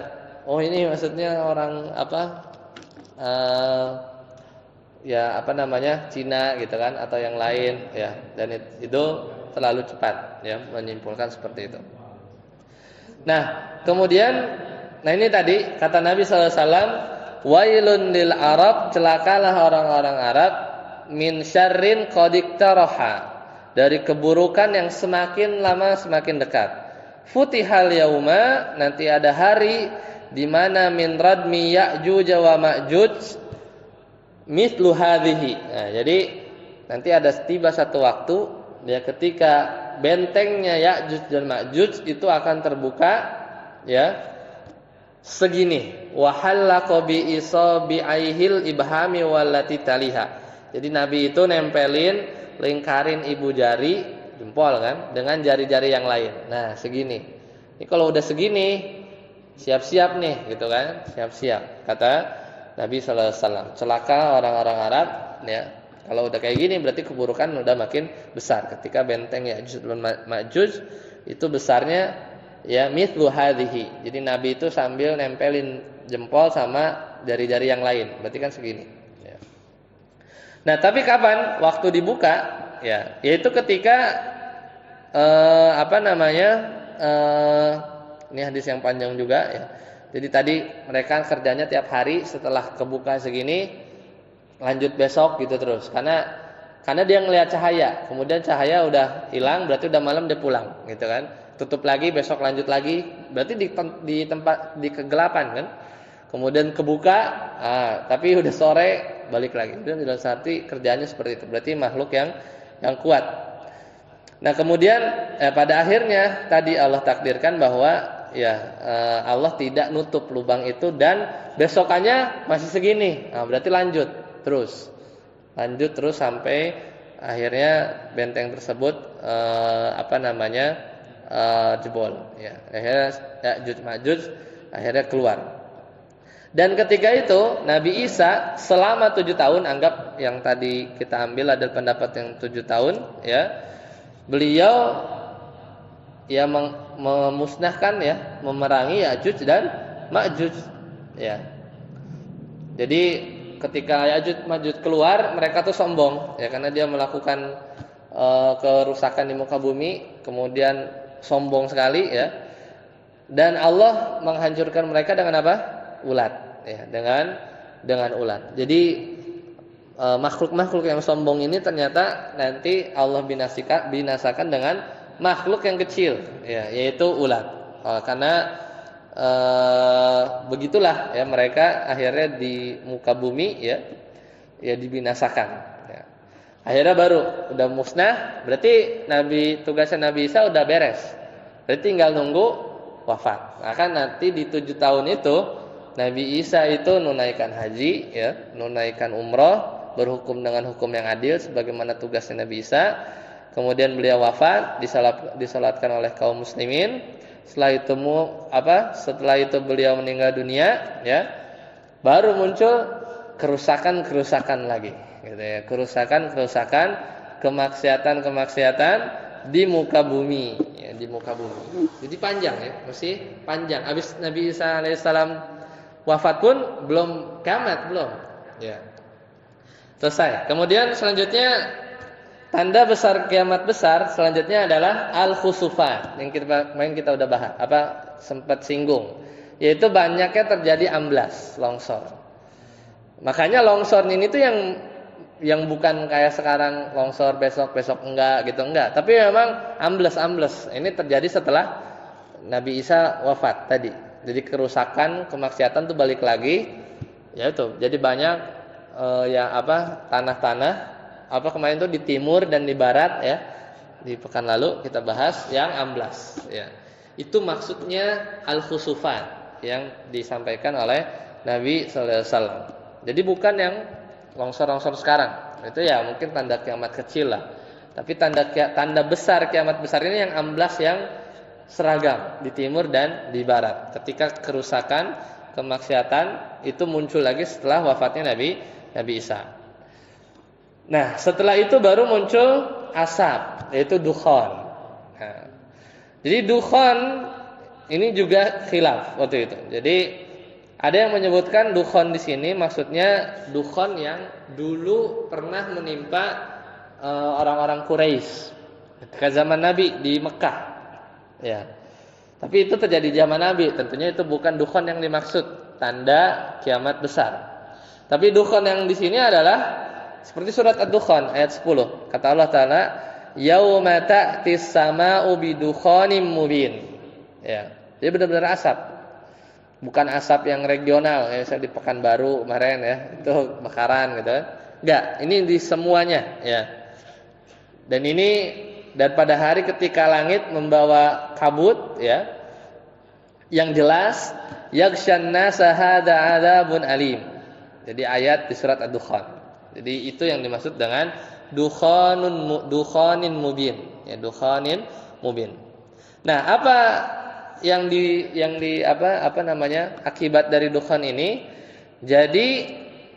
[SPEAKER 1] oh ini maksudnya orang apa ya apa namanya Cina gitu kan atau yang lain ya, dan itu terlalu cepat ya menyimpulkan seperti itu. Nah, kemudian ini tadi kata Nabi sallallahu alaihi wasallam, wailun lil Arab, celakalah orang-orang Arab min syarrin qad iktaraha, dari keburukan yang semakin lama semakin dekat. Futihal yauma, nanti ada hari di mana min radmi Ya'juj wa Ma'juj mithlu hadhihi. Nah, jadi nanti ada tiba satu waktu ya ketika bentengnya Ya'juj dan Ma'juj itu akan terbuka ya segini, wa halaqa bi isabi'aihil ibhami wallati taliha. Jadi Nabi itu nempelin lingkarin ibu jari jempol kan dengan jari-jari yang lain. Nah, segini. Ini kalau udah segini siap-siap nih gitu kan, siap-siap. Kata Nabi sallallahu alaihi wasallam, celaka orang-orang Arab ya. Kalau udah kayak gini berarti keburukan udah makin besar. Ketika benteng Ya'juj dan Ma'juj itu besarnya ya mithlu hadhihi. Jadi Nabi itu sambil nempelin jempol sama jari-jari yang lain. Berarti kan segini ya. Nah, tapi kapan waktu dibuka ya? Yaitu ketika ini hadis yang panjang juga ya. Jadi tadi mereka kerjanya tiap hari setelah kebuka segini lanjut besok gitu terus. Karena dia ngelihat cahaya, kemudian cahaya udah hilang berarti udah malam dia pulang gitu kan. Tutup lagi besok lanjut lagi, berarti di tempat di kegelapan kan. Kemudian kebuka, tapi udah sore balik lagi. Dan dalam arti kerjanya seperti itu. Berarti makhluk yang kuat. Nah, kemudian pada akhirnya tadi Allah takdirkan bahwa Allah tidak nutup lubang itu dan besokannya masih segini. Nah, berarti lanjut terus sampai akhirnya benteng tersebut jebol. Ya, akhirnya Ya'juj Ma'juj akhirnya keluar. Dan ketika itu Nabi Isa selama 7 tahun, anggap yang tadi kita ambil adalah pendapat yang 7 tahun, ya, beliau ya memusnahkan ya, memerangi Ya'juj dan Ma'juj, ya. Jadi ketika Ya'juj Ma'juj keluar, mereka tuh sombong, ya, karena dia melakukan kerusakan di muka bumi, kemudian sombong sekali, ya. Dan Allah menghancurkan mereka dengan apa? Ulat, ya, dengan ulat. Jadi makhluk-makhluk yang sombong ini ternyata nanti Allah binasakan dengan makhluk yang kecil, ya, yaitu ulat. Karena begitulah ya mereka akhirnya di muka bumi ya dibinasakan. Ya. Akhirnya baru udah musnah, berarti tugasnya Nabi Isa udah beres. Berarti tinggal nunggu wafat. Nah, kan nanti di 7 tahun itu Nabi Isa itu nunaikan haji, ya, nunaikan umroh, berhukum dengan hukum yang adil sebagaimana tugasnya Nabi Isa. Kemudian beliau wafat, disalatkan oleh kaum muslimin. Setelah itu beliau meninggal dunia, ya. Baru muncul kerusakan lagi, gitu ya. Kerusakan, kemaksiatan di muka bumi, ya, di muka bumi. Jadi panjang ya, mesti panjang. Habis Nabi Isa alaihissalam wafat pun belum kiamat, belum. Ya. Selesai. Kemudian selanjutnya tanda besar kiamat besar selanjutnya adalah al-khusufan yang kita udah bahas, sempat singgung, yaitu banyaknya terjadi amblas, longsor. Makanya longsor ini tuh yang bukan kayak sekarang longsor besok enggak, tapi memang ambles. Ini terjadi setelah Nabi Isa wafat tadi. Jadi kerusakan, kemaksiatan tuh balik lagi, ya itu. Jadi banyak tanah-tanah kemarin itu di timur dan di barat ya. Di pekan lalu kita bahas yang amblas ya. Itu maksudnya al-khusufan yang disampaikan oleh Nabi sallallahu alaihi wasallam. Jadi bukan yang longsor-longsor sekarang. Itu ya mungkin tanda kiamat kecil lah. Tapi tanda besar kiamat besar ini yang amblas yang seragam di timur dan di barat. Ketika kerusakan, kemaksiatan itu muncul lagi setelah wafatnya Nabi Isa. Nah, setelah itu baru muncul asap, yaitu dukhan. Nah, jadi dukhan ini juga khilaf waktu itu. Jadi ada yang menyebutkan dukhan di sini maksudnya dukhan yang dulu pernah menimpa orang-orang Quraisy ketika zaman Nabi di Mekah. Ya. Tapi itu terjadi zaman Nabi, tentunya itu bukan dukhan yang dimaksud, tanda kiamat besar. Tapi dukhan yang di sini adalah seperti surat Ad-Dukhan ayat 10. Kata Allah Taala, "Yauma ta'tis sama'u bidukhanin mubin." Ya. Jadi benar-benar asap. Bukan asap yang regional, ya, saya di Pekanbaru kemarin ya, itu bakaran gitu. Enggak, ini di semuanya ya. Dan pada hari ketika langit membawa kabut ya, yang jelas yaghshan nasa hadza adzabun alim. Jadi ayat di surat Ad-Dukhan. Jadi itu yang dimaksud dengan dukhanin mubin ya, dukhanin mubin. Nah, apa yang akibat dari dukhan ini? Jadi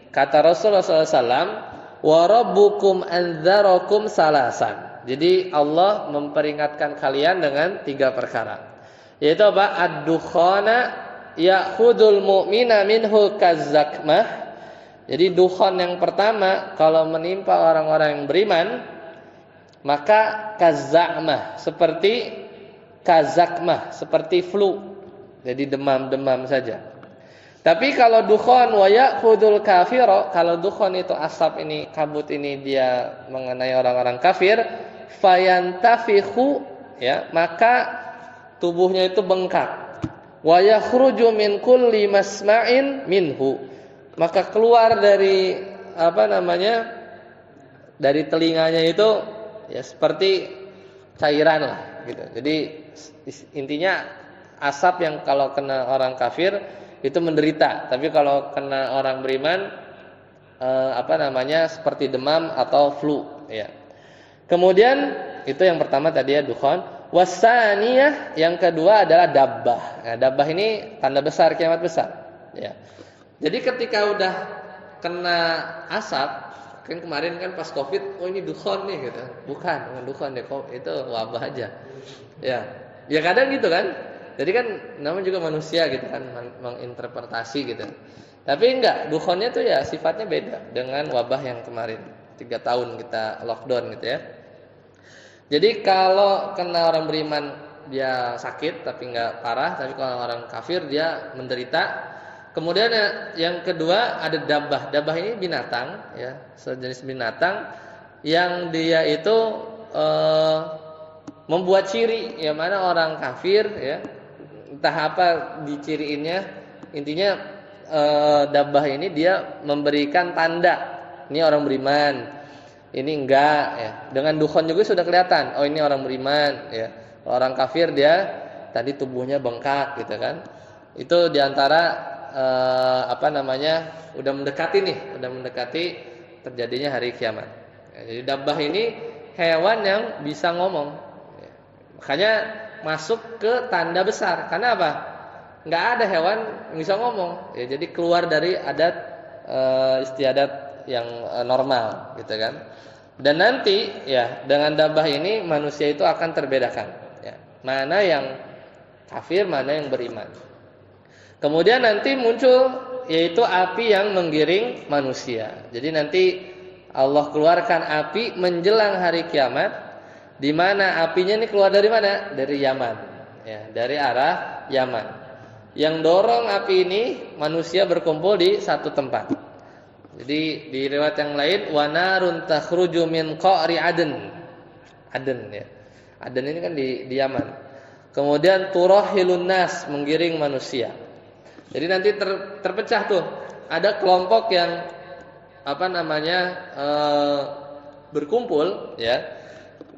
[SPEAKER 1] kata Rasulullah SAW, wa rabbukum anzarakum salasan. Jadi Allah memperingatkan kalian dengan 3 perkara. Yaitu apa? Ad-dukhana ya'khudul mu'mina minhu kazzakmah. Jadi dukhan yang pertama kalau menimpa orang-orang yang beriman, maka kazzakmah, seperti flu. Jadi demam-demam saja. Tapi kalau dukhan wa ya'khudul kafira, kalau dukhan itu asap ini, kabut ini dia mengenai orang-orang kafir, fayantafikhu ya, maka tubuhnya itu bengkak. Wa yakhruju min kulli masma'in minhu. Maka keluar dari dari telinganya itu ya seperti cairan lah gitu. Jadi intinya asap yang kalau kena orang kafir itu menderita, tapi kalau kena orang beriman seperti demam atau flu ya. Kemudian itu yang pertama tadi ya dukhan. Wasaniyah yang kedua adalah dabbah. Nah, dabbah ini tanda besar kiamat besar ya. Jadi ketika udah kena asap, kan kemarin kan pas Covid, oh ini dukhan nih gitu. Bukan dukhan deh, itu wabah aja. Ya. Ya kadang gitu kan. Jadi kan namanya juga manusia gitu kan, menginterpretasi gitu. Tapi enggak, dukhannya tuh ya sifatnya beda dengan wabah yang kemarin. 3 tahun kita lockdown gitu ya. Jadi kalau kena orang beriman dia sakit tapi enggak parah, tapi kalau orang kafir dia menderita. Kemudian yang kedua ada dabbah. Dabbah ini binatang ya, sejenis binatang yang dia itu membuat ciri ya, mana orang kafir ya, entah apa diciriinnya, intinya dabbah ini dia memberikan tanda ini orang beriman, ini enggak ya. Dengan dukhan juga sudah kelihatan, oh ini orang beriman ya. Orang kafir dia tadi tubuhnya bengkak gitu kan. Itu diantara udah mendekati terjadinya hari kiamat. Ya, jadi dabbah ini hewan yang bisa ngomong. Ya. Makanya masuk ke tanda besar. Karena apa? Enggak ada hewan yang bisa ngomong. Ya, jadi keluar dari adat istiadat yang normal, gitu kan. Dan nanti ya dengan dabbah ini manusia itu akan terbedakan. Ya, mana yang kafir, mana yang beriman. Kemudian nanti muncul yaitu api yang menggiring manusia. Jadi nanti Allah keluarkan api menjelang hari kiamat, di mana apinya ini keluar dari mana? Dari Yaman. Ya, dari arah Yaman. Yang dorong api ini manusia berkumpul di satu tempat. Jadi di riwayat yang lain wa narun takhruju min qa'ri Aden. Aden ya. Aden ini kan di Yaman. Kemudian turahilun nas, menggiring manusia. Jadi nanti terpecah tuh. Ada kelompok yang berkumpul, ya,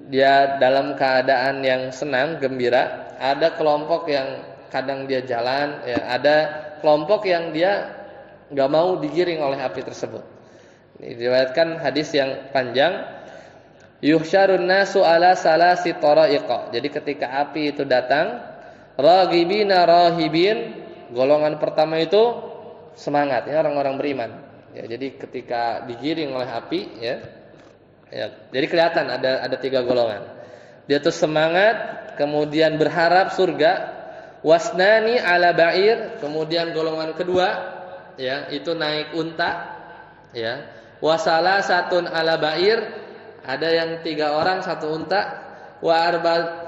[SPEAKER 1] dia dalam keadaan yang senang, gembira. Ada kelompok yang kadang dia jalan, ya, ada kelompok yang dia nggak mau digiring oleh api tersebut. Ini diriwayatkan hadis yang panjang. Yuhsyarun nasu ala salasi tara'iqa. Jadi ketika api itu datang, raghibina rahibin, golongan pertama itu semangat, ya, orang-orang beriman. Ya, jadi ketika digiring oleh api, ya, jadi kelihatan ada 3 golongan. Dia tuh semangat, kemudian berharap surga. Wasnani ala ba'ir, kemudian golongan kedua, ya, itu naik unta, ya. Wasala satun ala ba'ir, ada yang 3 orang 1 unta. Wa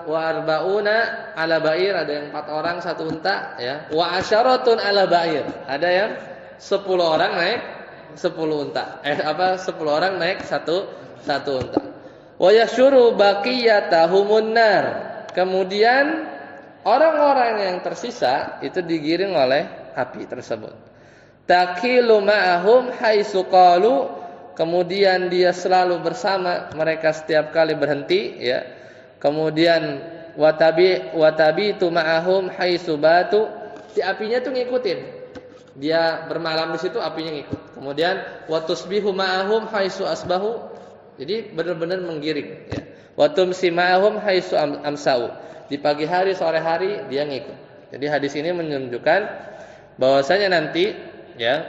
[SPEAKER 1] arbauna ala ba'ir, ada yang 4 orang 1 unta, ya. Wa asyaratun ala ba'ir, ada yang 10 orang naik 10 unta. 10 orang naik satu unta. Wa yashuru baqiyatahumun nar. Kemudian orang-orang yang tersisa itu digiring oleh api tersebut. Taqilu ma'ahum haitsu qalu, kemudian dia selalu bersama mereka setiap kali berhenti, ya. Kemudian watabitu ma'ahum haitsu batu, si apinya tuh ngikutin. Dia bermalam di situ, apinya ngikut. Kemudian watusbihu ma'ahum haitsu asbahu, jadi benar-benar menggiring, ya. Watumsi ma'ahum haitsu amsau, di pagi hari sore hari dia ngikut. Jadi hadis ini menunjukkan bahwasanya nanti, ya,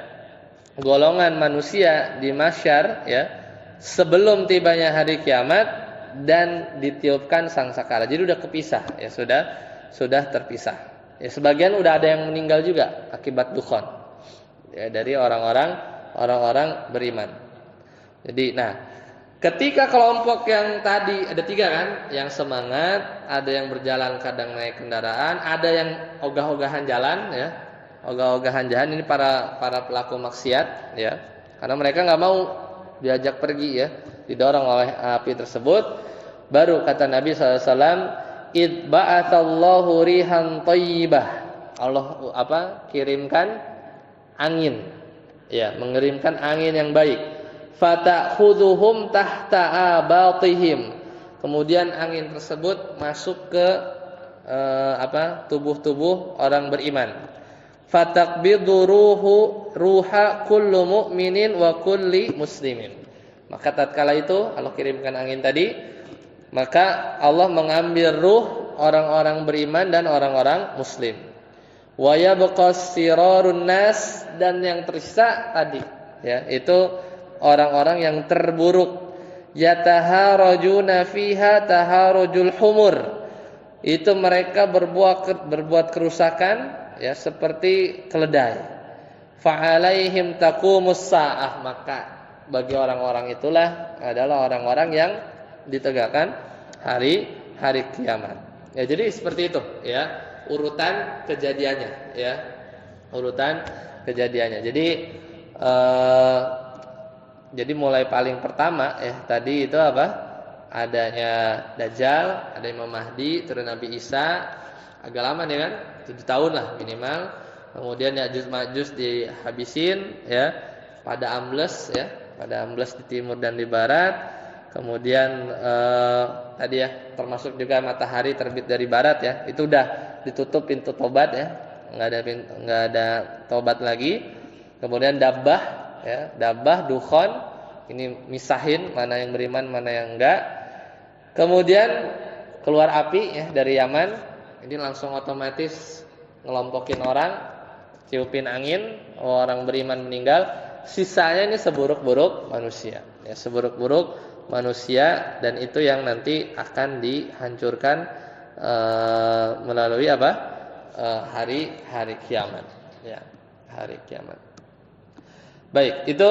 [SPEAKER 1] golongan manusia di mahsyar, ya, sebelum tibanya hari kiamat dan ditiupkan sangsakala. Jadi udah kepisah, ya, sudah terpisah. Ya, sebagian udah ada yang meninggal juga akibat dukhon, ya, dari orang-orang beriman. Jadi, nah, ketika kelompok yang tadi ada 3 kan, yang semangat, ada yang berjalan kadang naik kendaraan, ada yang ogah-ogahan jalan, ya. Ogah-ogahan jalan ini para pelaku maksiat, ya. Karena mereka nggak mau diajak pergi, ya, didorong oleh api tersebut. Baru kata Nabi SAW, id ba'atsallahu rihan thayyibah. Allah kirimkan angin, ya, mengirimkan angin yang baik. Fata'khudhuhum tahta abatihim. Kemudian angin tersebut masuk ke tubuh-tubuh orang beriman. Fataqbidu ruha kullu mu'minin wa kulli muslimin. Maka tatkala itu Allah kirimkan angin tadi, maka Allah mengambil ruh orang-orang beriman dan orang-orang muslim. Wa yabqas sirarun nas, dan yang tersisa tadi, ya, itu orang-orang yang terburuk. Yataharajuna fiha taharujul humur, itu mereka berbuat kerusakan, ya, seperti keledai. Fa'alaihim taqumus sa'ah, maka bagi orang-orang itulah adalah orang-orang yang ditegakkan hari kiamat. Ya, jadi seperti itu, ya, urutan kejadiannya, ya. Urutan kejadiannya. Jadi mulai paling pertama, ya, tadi itu apa? Adanya Dajjal, ada Imam Mahdi, turun Nabi Isa, agak lama nih kan, 7 tahun lah minimal. Kemudian Ya'juj Ma'juj dihabisin, ya, pada Ambles, ya, pada Ambles di timur dan di barat. Kemudian tadi, ya, termasuk juga matahari terbit dari barat, ya, itu udah ditutup pintu tobat, ya, nggak ada tobat lagi. Kemudian Dabbah, ya, Dabbah, dukhon, ini misahin mana yang beriman mana yang enggak. Kemudian keluar api, ya, dari Yaman, ini langsung otomatis ngelompokin orang, tiupin angin, orang beriman meninggal. Sisanya ini seburuk-buruk manusia, ya, seburuk-buruk manusia, dan itu yang nanti akan dihancurkan melalui apa? Hari kiamat, ya, hari kiamat. Baik, itu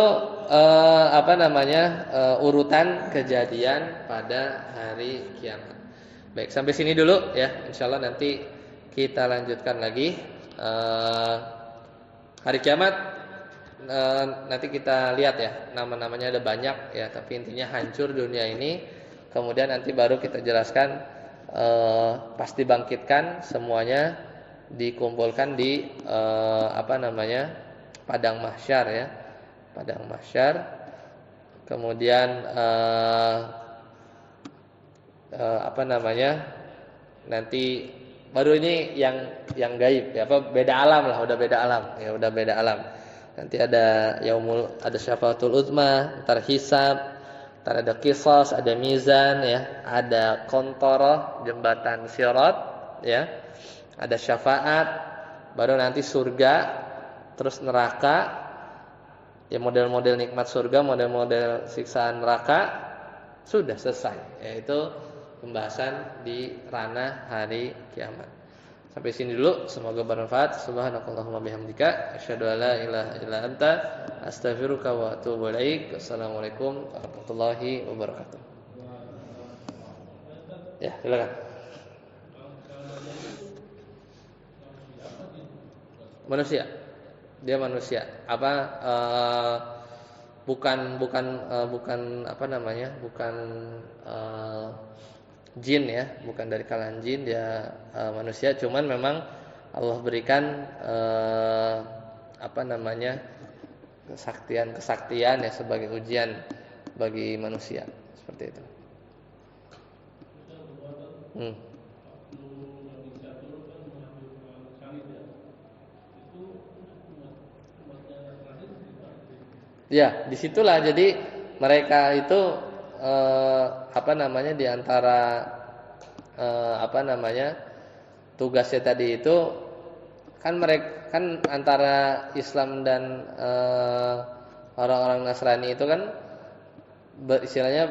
[SPEAKER 1] urutan kejadian pada hari kiamat. Baik, sampai sini dulu, ya. Insyaallah nanti kita lanjutkan lagi hari kiamat. Nanti kita lihat, ya, nama-namanya ada banyak, ya, tapi intinya hancur dunia ini. Kemudian nanti baru kita jelaskan pasti bangkitkan, semuanya dikumpulkan di padang mahsyar, ya. Padang mahsyar. kemudian apa namanya, nanti baru ini yang gaib ya, apa beda alam lah, udah beda alam ya, udah beda alam. Nanti ada ada syafaatul uzma, ntar hisab, ntar ada qisas, ada mizan ya, ada kontoroh, jembatan sirat ya, ada syafaat, baru nanti surga, terus neraka ya, model-model nikmat surga, model-model siksaan neraka. Sudah selesai, yaitu pembahasan di ranah hari kiamat. Sampai sini dulu, semoga bermanfaat. Subhanakallahumma bihamdika, asyhadu an la ilaha illa anta, astaghfiruka wa atubu ilaik. Assalamualaikum warahmatullahi wabarakatuh. Ya, silakan. Manusia. Dia manusia. Apa bukan apa namanya? Bukan jin ya, bukan dari kalangan jin, dia manusia, cuman memang Allah berikan apa namanya, kesaktian ya, sebagai ujian bagi manusia, seperti itu. Ya, disitulah jadi mereka itu apa namanya, diantara apa namanya, tugasnya tadi itu kan mereka kan antara Islam dan orang-orang Nasrani itu kan istilahnya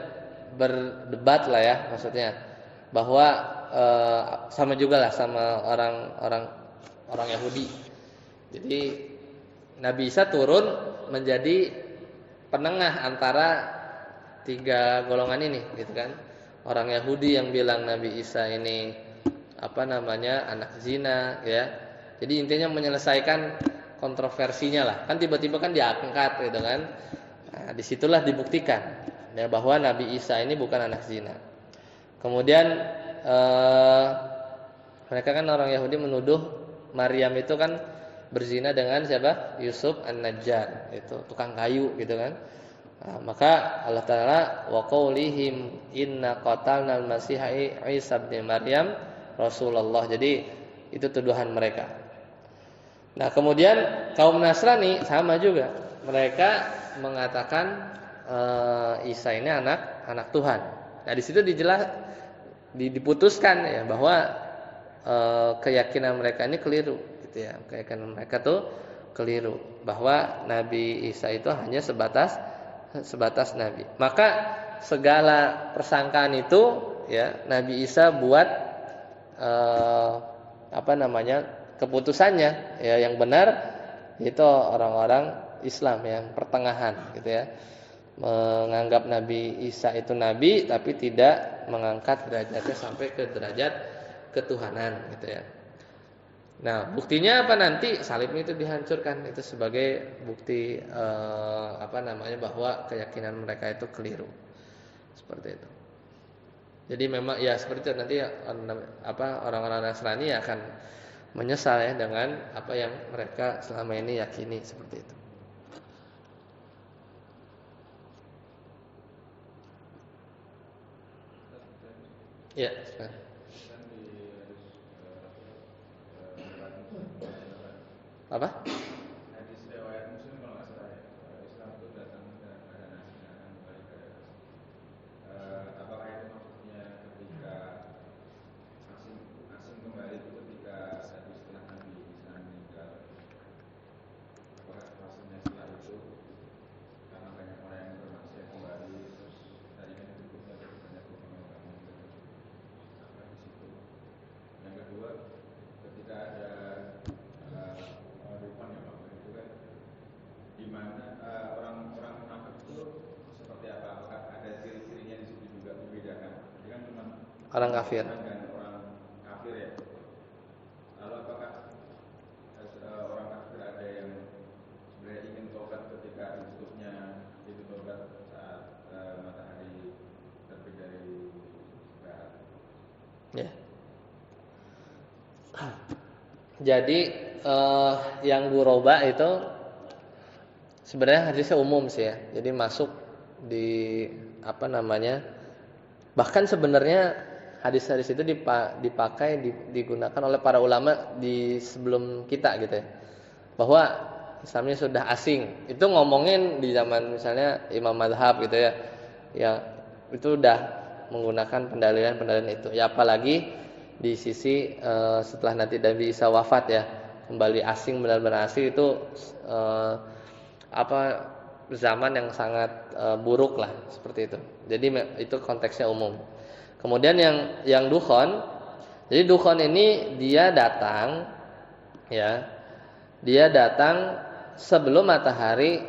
[SPEAKER 1] berdebat lah ya, maksudnya bahwa sama juga lah sama orang Yahudi. Jadi Nabi Isa turun menjadi penengah antara tiga golongan ini, gitu kan. Orang Yahudi yang bilang Nabi Isa ini apa namanya, anak zina ya. Jadi intinya menyelesaikan kontroversinya lah. Kan tiba-tiba kan diangkat gitu kan. Nah, disitulah dibuktikan ya bahwa Nabi Isa ini bukan anak zina. Kemudian mereka kan orang Yahudi menuduh Maryam itu kan berzina dengan siapa? Yusuf An-Najjar, itu tukang kayu gitu kan. Nah, maka Allah Ta'ala wa qaulihim inna qatalna al-masiha Isa bin Maryam Rasulullah. Jadi itu tuduhan mereka. Nah, kemudian kaum Nasrani sama juga. Mereka mengatakan Isa ini anak Tuhan. Nah, di situ diputuskan ya bahwa keyakinan mereka ini keliru gitu ya. Keyakinan mereka tuh keliru bahwa Nabi Isa itu hanya sebatas nabi. Maka segala persangkaan itu ya Nabi Isa buat apa namanya, keputusannya ya yang benar itu orang-orang Islam yang pertengahan gitu ya. Menganggap Nabi Isa itu nabi tapi tidak mengangkat derajatnya sampai ke derajat ketuhanan gitu ya. Nah, buktinya apa, nanti salib itu dihancurkan, itu sebagai bukti apa namanya, bahwa keyakinan mereka itu keliru. Seperti itu. Jadi memang ya seperti itu, nanti apa orang-orang Nasrani akan menyesal ya dengan apa yang mereka selama ini yakini, seperti itu. Ya, apa?
[SPEAKER 2] Hadis riwayat Muslim kalau nggak salah ya, Islam itu datang dengan keadaan asing kembali ke apakah itu maksudnya ketika asing kembali itu ketika tadi setelah Nabi Isa meninggal, apakah maksudnya setelah itu karena banyak orang yang bermaksiat kembali, terus tadi kan berikutnya banyak orang kamu apa di situ. Yang kedua, ketika ada rupanya Pak, itu kan di mana orang-orang munafik itu seperti apa? Apakah ada ciri-cirinya di situ juga membedakan? Jadi kan cuma
[SPEAKER 1] orang kafir
[SPEAKER 2] dan orang kafir ya. Lalu apakah orang kafir ada yang sebenarnya ingin tobat ketika ditutupnya itu tobat saat matahari terbit dari barat?
[SPEAKER 1] ya. Jadi yang guroba itu sebenarnya hadisnya umum sih ya. Jadi masuk di apa namanya, bahkan sebenarnya hadis-hadis itu dipakai digunakan oleh para ulama di sebelum kita gitu ya, bahwa Islamnya sudah asing. Itu ngomongin di zaman misalnya Imam Mazhab gitu ya, yang itu udah menggunakan pendalilan itu. Ya apalagi di sisi setelah nanti Nabi Isa wafat ya, kembali asing, benar-benar asing itu apa zaman yang sangat buruk lah seperti itu. Jadi itu konteksnya umum. Kemudian yang dukhon, jadi dukhon ini dia datang ya, dia datang sebelum matahari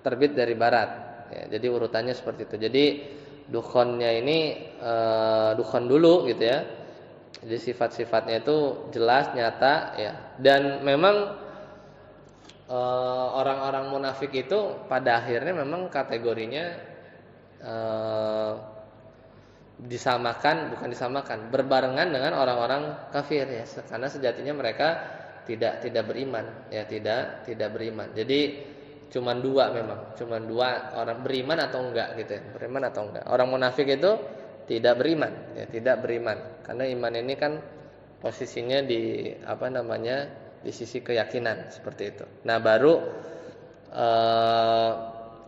[SPEAKER 1] terbit dari barat. Ya, jadi urutannya seperti itu. Jadi dukhonnya ini dukhon dulu gitu ya. Jadi sifat-sifatnya itu jelas, nyata ya. Dan memang orang-orang munafik itu pada akhirnya memang kategorinya bukan disamakan, berbarengan dengan orang-orang kafir ya. Karena sejatinya mereka tidak beriman ya, tidak beriman. Jadi cuman dua orang beriman atau enggak gitu ya. Beriman atau enggak. Orang munafik itu tidak beriman ya, tidak beriman. Karena iman ini kan posisinya di apa namanya? Di sisi keyakinan seperti itu. Nah, baru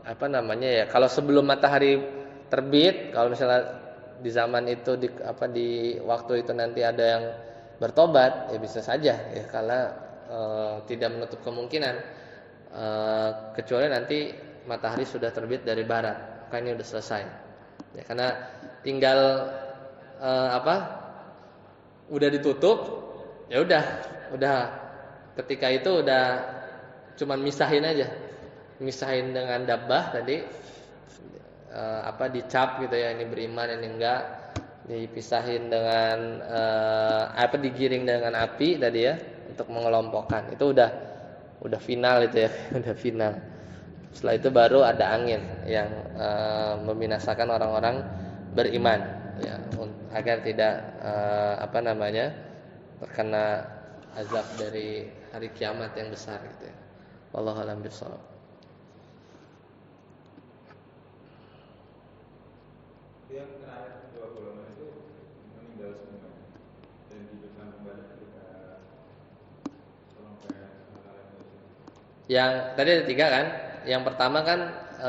[SPEAKER 1] apa namanya ya? Kalau sebelum matahari terbit, kalau misalnya di zaman itu di waktu itu nanti ada yang bertobat, ya bisa saja ya, karena tidak menutup kemungkinan kecuali nanti matahari sudah terbit dari barat, maka ini sudah selesai. Ya, karena tinggal udah ditutup, ya udah ketika itu udah cuman misahin aja. Misahin dengan dabbah tadi dicap gitu ya, ini beriman ini enggak, dipisahin dengan digiring dengan api tadi ya untuk mengelompokkan. Itu udah final itu ya, udah final. Setelah itu baru ada angin yang membinasakan orang-orang beriman ya, agar tidak terkena azab dari hari kiamat yang besar gitu ya. Wallahu a'lam bishawab.
[SPEAKER 2] Yang terakhir dua golongan itu meninggal semua dan dihidupkan kembali ketika
[SPEAKER 1] Yang tadi ada 3 kan. Yang pertama kan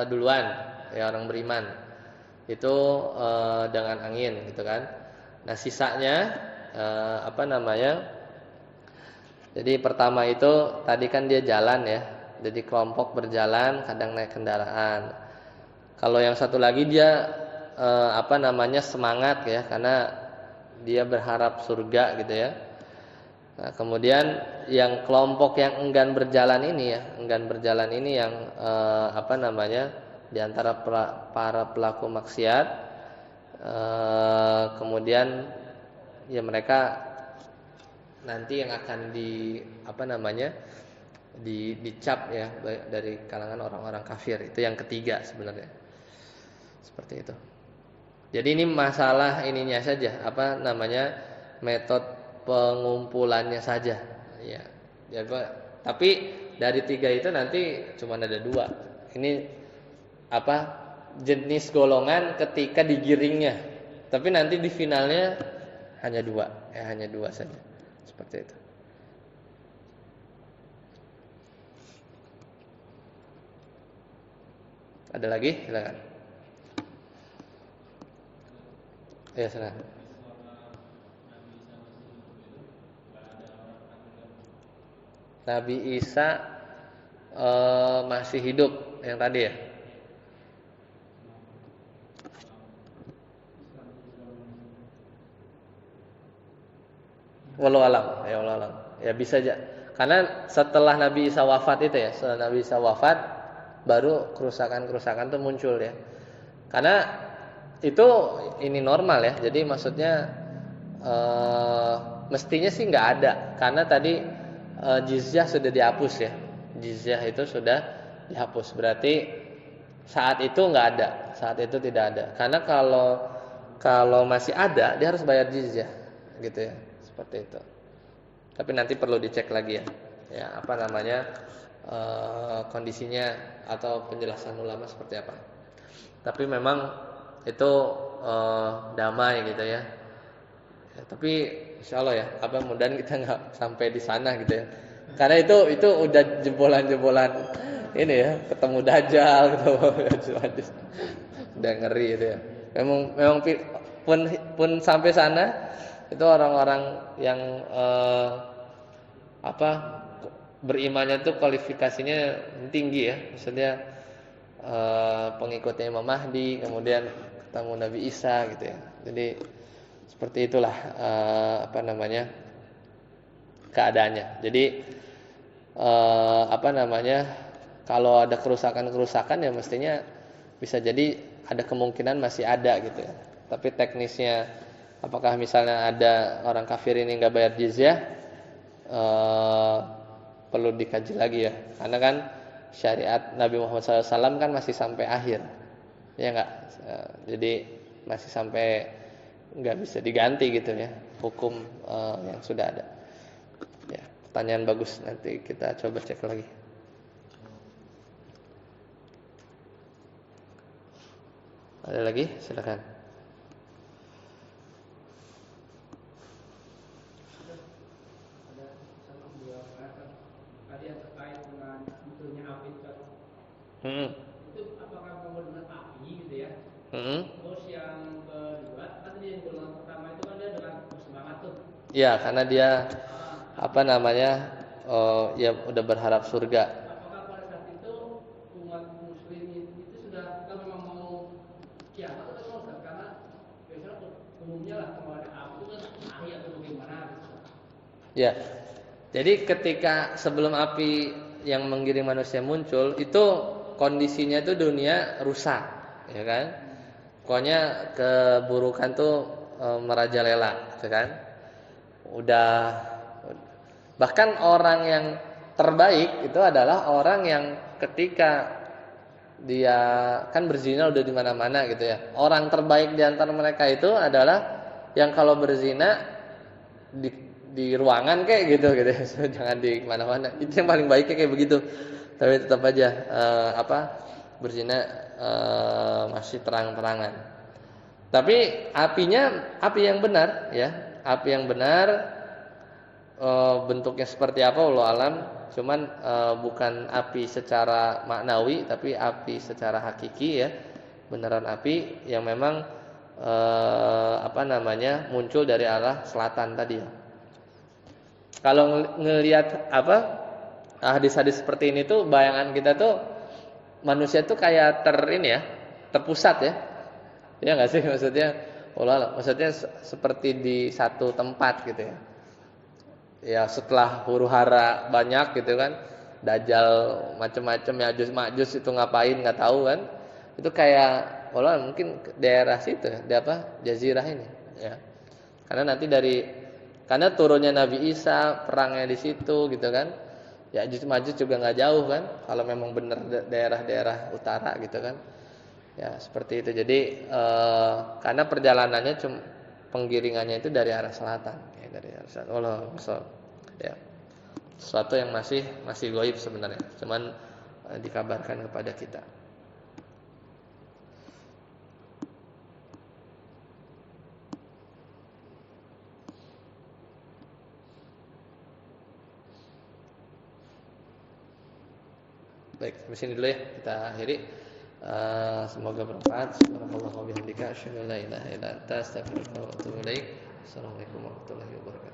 [SPEAKER 1] duluan ya, orang beriman itu dengan angin gitu kan. Nah sisanya jadi pertama itu tadi kan dia jalan ya, jadi kelompok berjalan, kadang naik kendaraan. Kalau yang satu lagi dia semangat ya, karena dia berharap surga gitu ya. Nah, kemudian yang kelompok yang enggan berjalan ini yang di antara para pelaku maksiat, kemudian ya mereka nanti yang akan dicap ya dari kalangan orang-orang kafir. Itu yang ketiga sebenarnya. Seperti itu. Jadi ini masalah ininya saja, metode pengumpulannya saja. Ya. Tapi dari 3 itu nanti cuma ada 2. Ini jenis golongan ketika digiringnya. Tapi nanti di finalnya hanya 2, hanya 2 saja. Seperti itu. Ada lagi? Silakan. Ya, silakan. Nabi Isa masih hidup yang tadi ya. Wallahu alam, ya wallahu alam. Ya bisa aja. Karena setelah Nabi Isa wafat itu ya, setelah Nabi Isa wafat baru kerusakan-kerusakan itu muncul ya. Karena itu ini normal ya. Jadi maksudnya mestinya sih nggak ada. Karena tadi jizyah sudah dihapus ya. Jizyah itu sudah dihapus. Berarti saat itu nggak ada. Saat itu tidak ada. Karena kalau masih ada, dia harus bayar jizyah, gitu ya. Seperti itu. Tapi nanti perlu dicek lagi ya. Ya kondisinya atau penjelasan ulama seperti apa. Tapi memang itu damai gitu ya. Ya, tapi insya Allah ya, mudah-mudahan kita nggak sampai di sana gitu ya. Karena itu udah jebolan-jebolan ini ya, ketemu Dajjal gitu, udah ngeri itu ya. Memang pun sampai sana itu orang-orang yang apa berimannya tuh kualifikasinya tinggi ya, maksudnya pengikutnya Imam Mahdi, kemudian ketemu Nabi Isa gitu ya. Jadi seperti itulah keadaannya. Jadi kalau ada kerusakan-kerusakan ya mestinya bisa jadi ada kemungkinan masih ada gitu ya. Tapi teknisnya apakah misalnya ada orang kafir ini nggak bayar jizyah, perlu dikaji lagi ya. Karena kan syariat Nabi Muhammad SAW kan masih sampai akhir, ya nggak. Jadi masih sampai nggak bisa diganti gitu ya hukum yang sudah ada. Ya, pertanyaan bagus, nanti kita coba cek lagi. Ada lagi? Silakan.
[SPEAKER 3] Tadi yang terkait dengan munculnya api itu apakah menggunakan api gitu ya? Terus yang kedua, kan tadi yang golongan pertama itu kan dia dengan bersemangat tuh.
[SPEAKER 1] Ya, karena dia ya udah berharap surga.
[SPEAKER 3] Apakah pada saat itu umat muslim itu sudah kan memang mau kiamat atau mau Ustaz? Karena biasanya umumnya lah kalau ada api itu kan ahi atau bagaimana gitu.
[SPEAKER 1] Ya. Jadi ketika sebelum api yang menggiring manusia muncul, itu kondisinya itu dunia rusak, ya kan? Pokoknya keburukan tuh merajalela, ya kan? Bahkan orang yang terbaik itu adalah orang yang ketika dia kan berzina udah di mana-mana gitu ya. Orang terbaik di antara mereka itu adalah yang kalau berzina di ruangan kayak gitu so, jangan di mana-mana. Itu yang paling baiknya kayak begitu. Tapi tetap aja berzina masih terang-terangan. Tapi api yang benar ya, api yang benar bentuknya seperti apa wallahu alam, cuman bukan api secara maknawi tapi api secara hakiki ya, beneran api yang memang muncul dari arah selatan tadi ya. Kalau ngelihat hadis-hadis seperti ini tuh bayangan kita tuh manusia tuh kayak terpusat ya. Ya enggak sih maksudnya? Maksudnya seperti di satu tempat gitu ya. Ya setelah huru-hara banyak gitu kan, Dajjal macam-macam Ya'juj itu ngapain nggak tahu kan. Itu kayak mungkin daerah situ ya, jazirah ini ya. Karena turunnya Nabi Isa, perangnya di situ gitu kan. Ya'juj Ma'juj juga nggak jauh kan, kalau memang benar daerah-daerah utara gitu kan. Ya seperti itu. Jadi karena perjalanannya penggiringannya itu dari arah selatan, ya, dari arah selatan. Ya. Sesuatu yang masih gaib sebenarnya, cuman dikabarkan kepada kita. Baik, sampai sini dulu ya, kita akhiri. Semoga bermanfaat. Subhanallah wa bihamdika asyhadu an la ilaha illa anta astaghfiruka wa atubu ilaik. Assalamualaikum warahmatullahi wabarakatuh.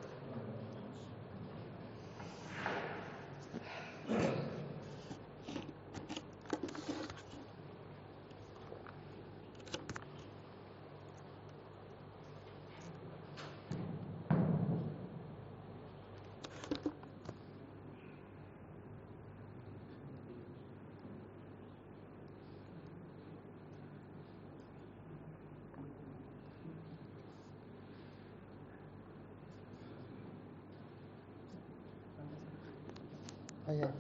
[SPEAKER 1] Oh, ya.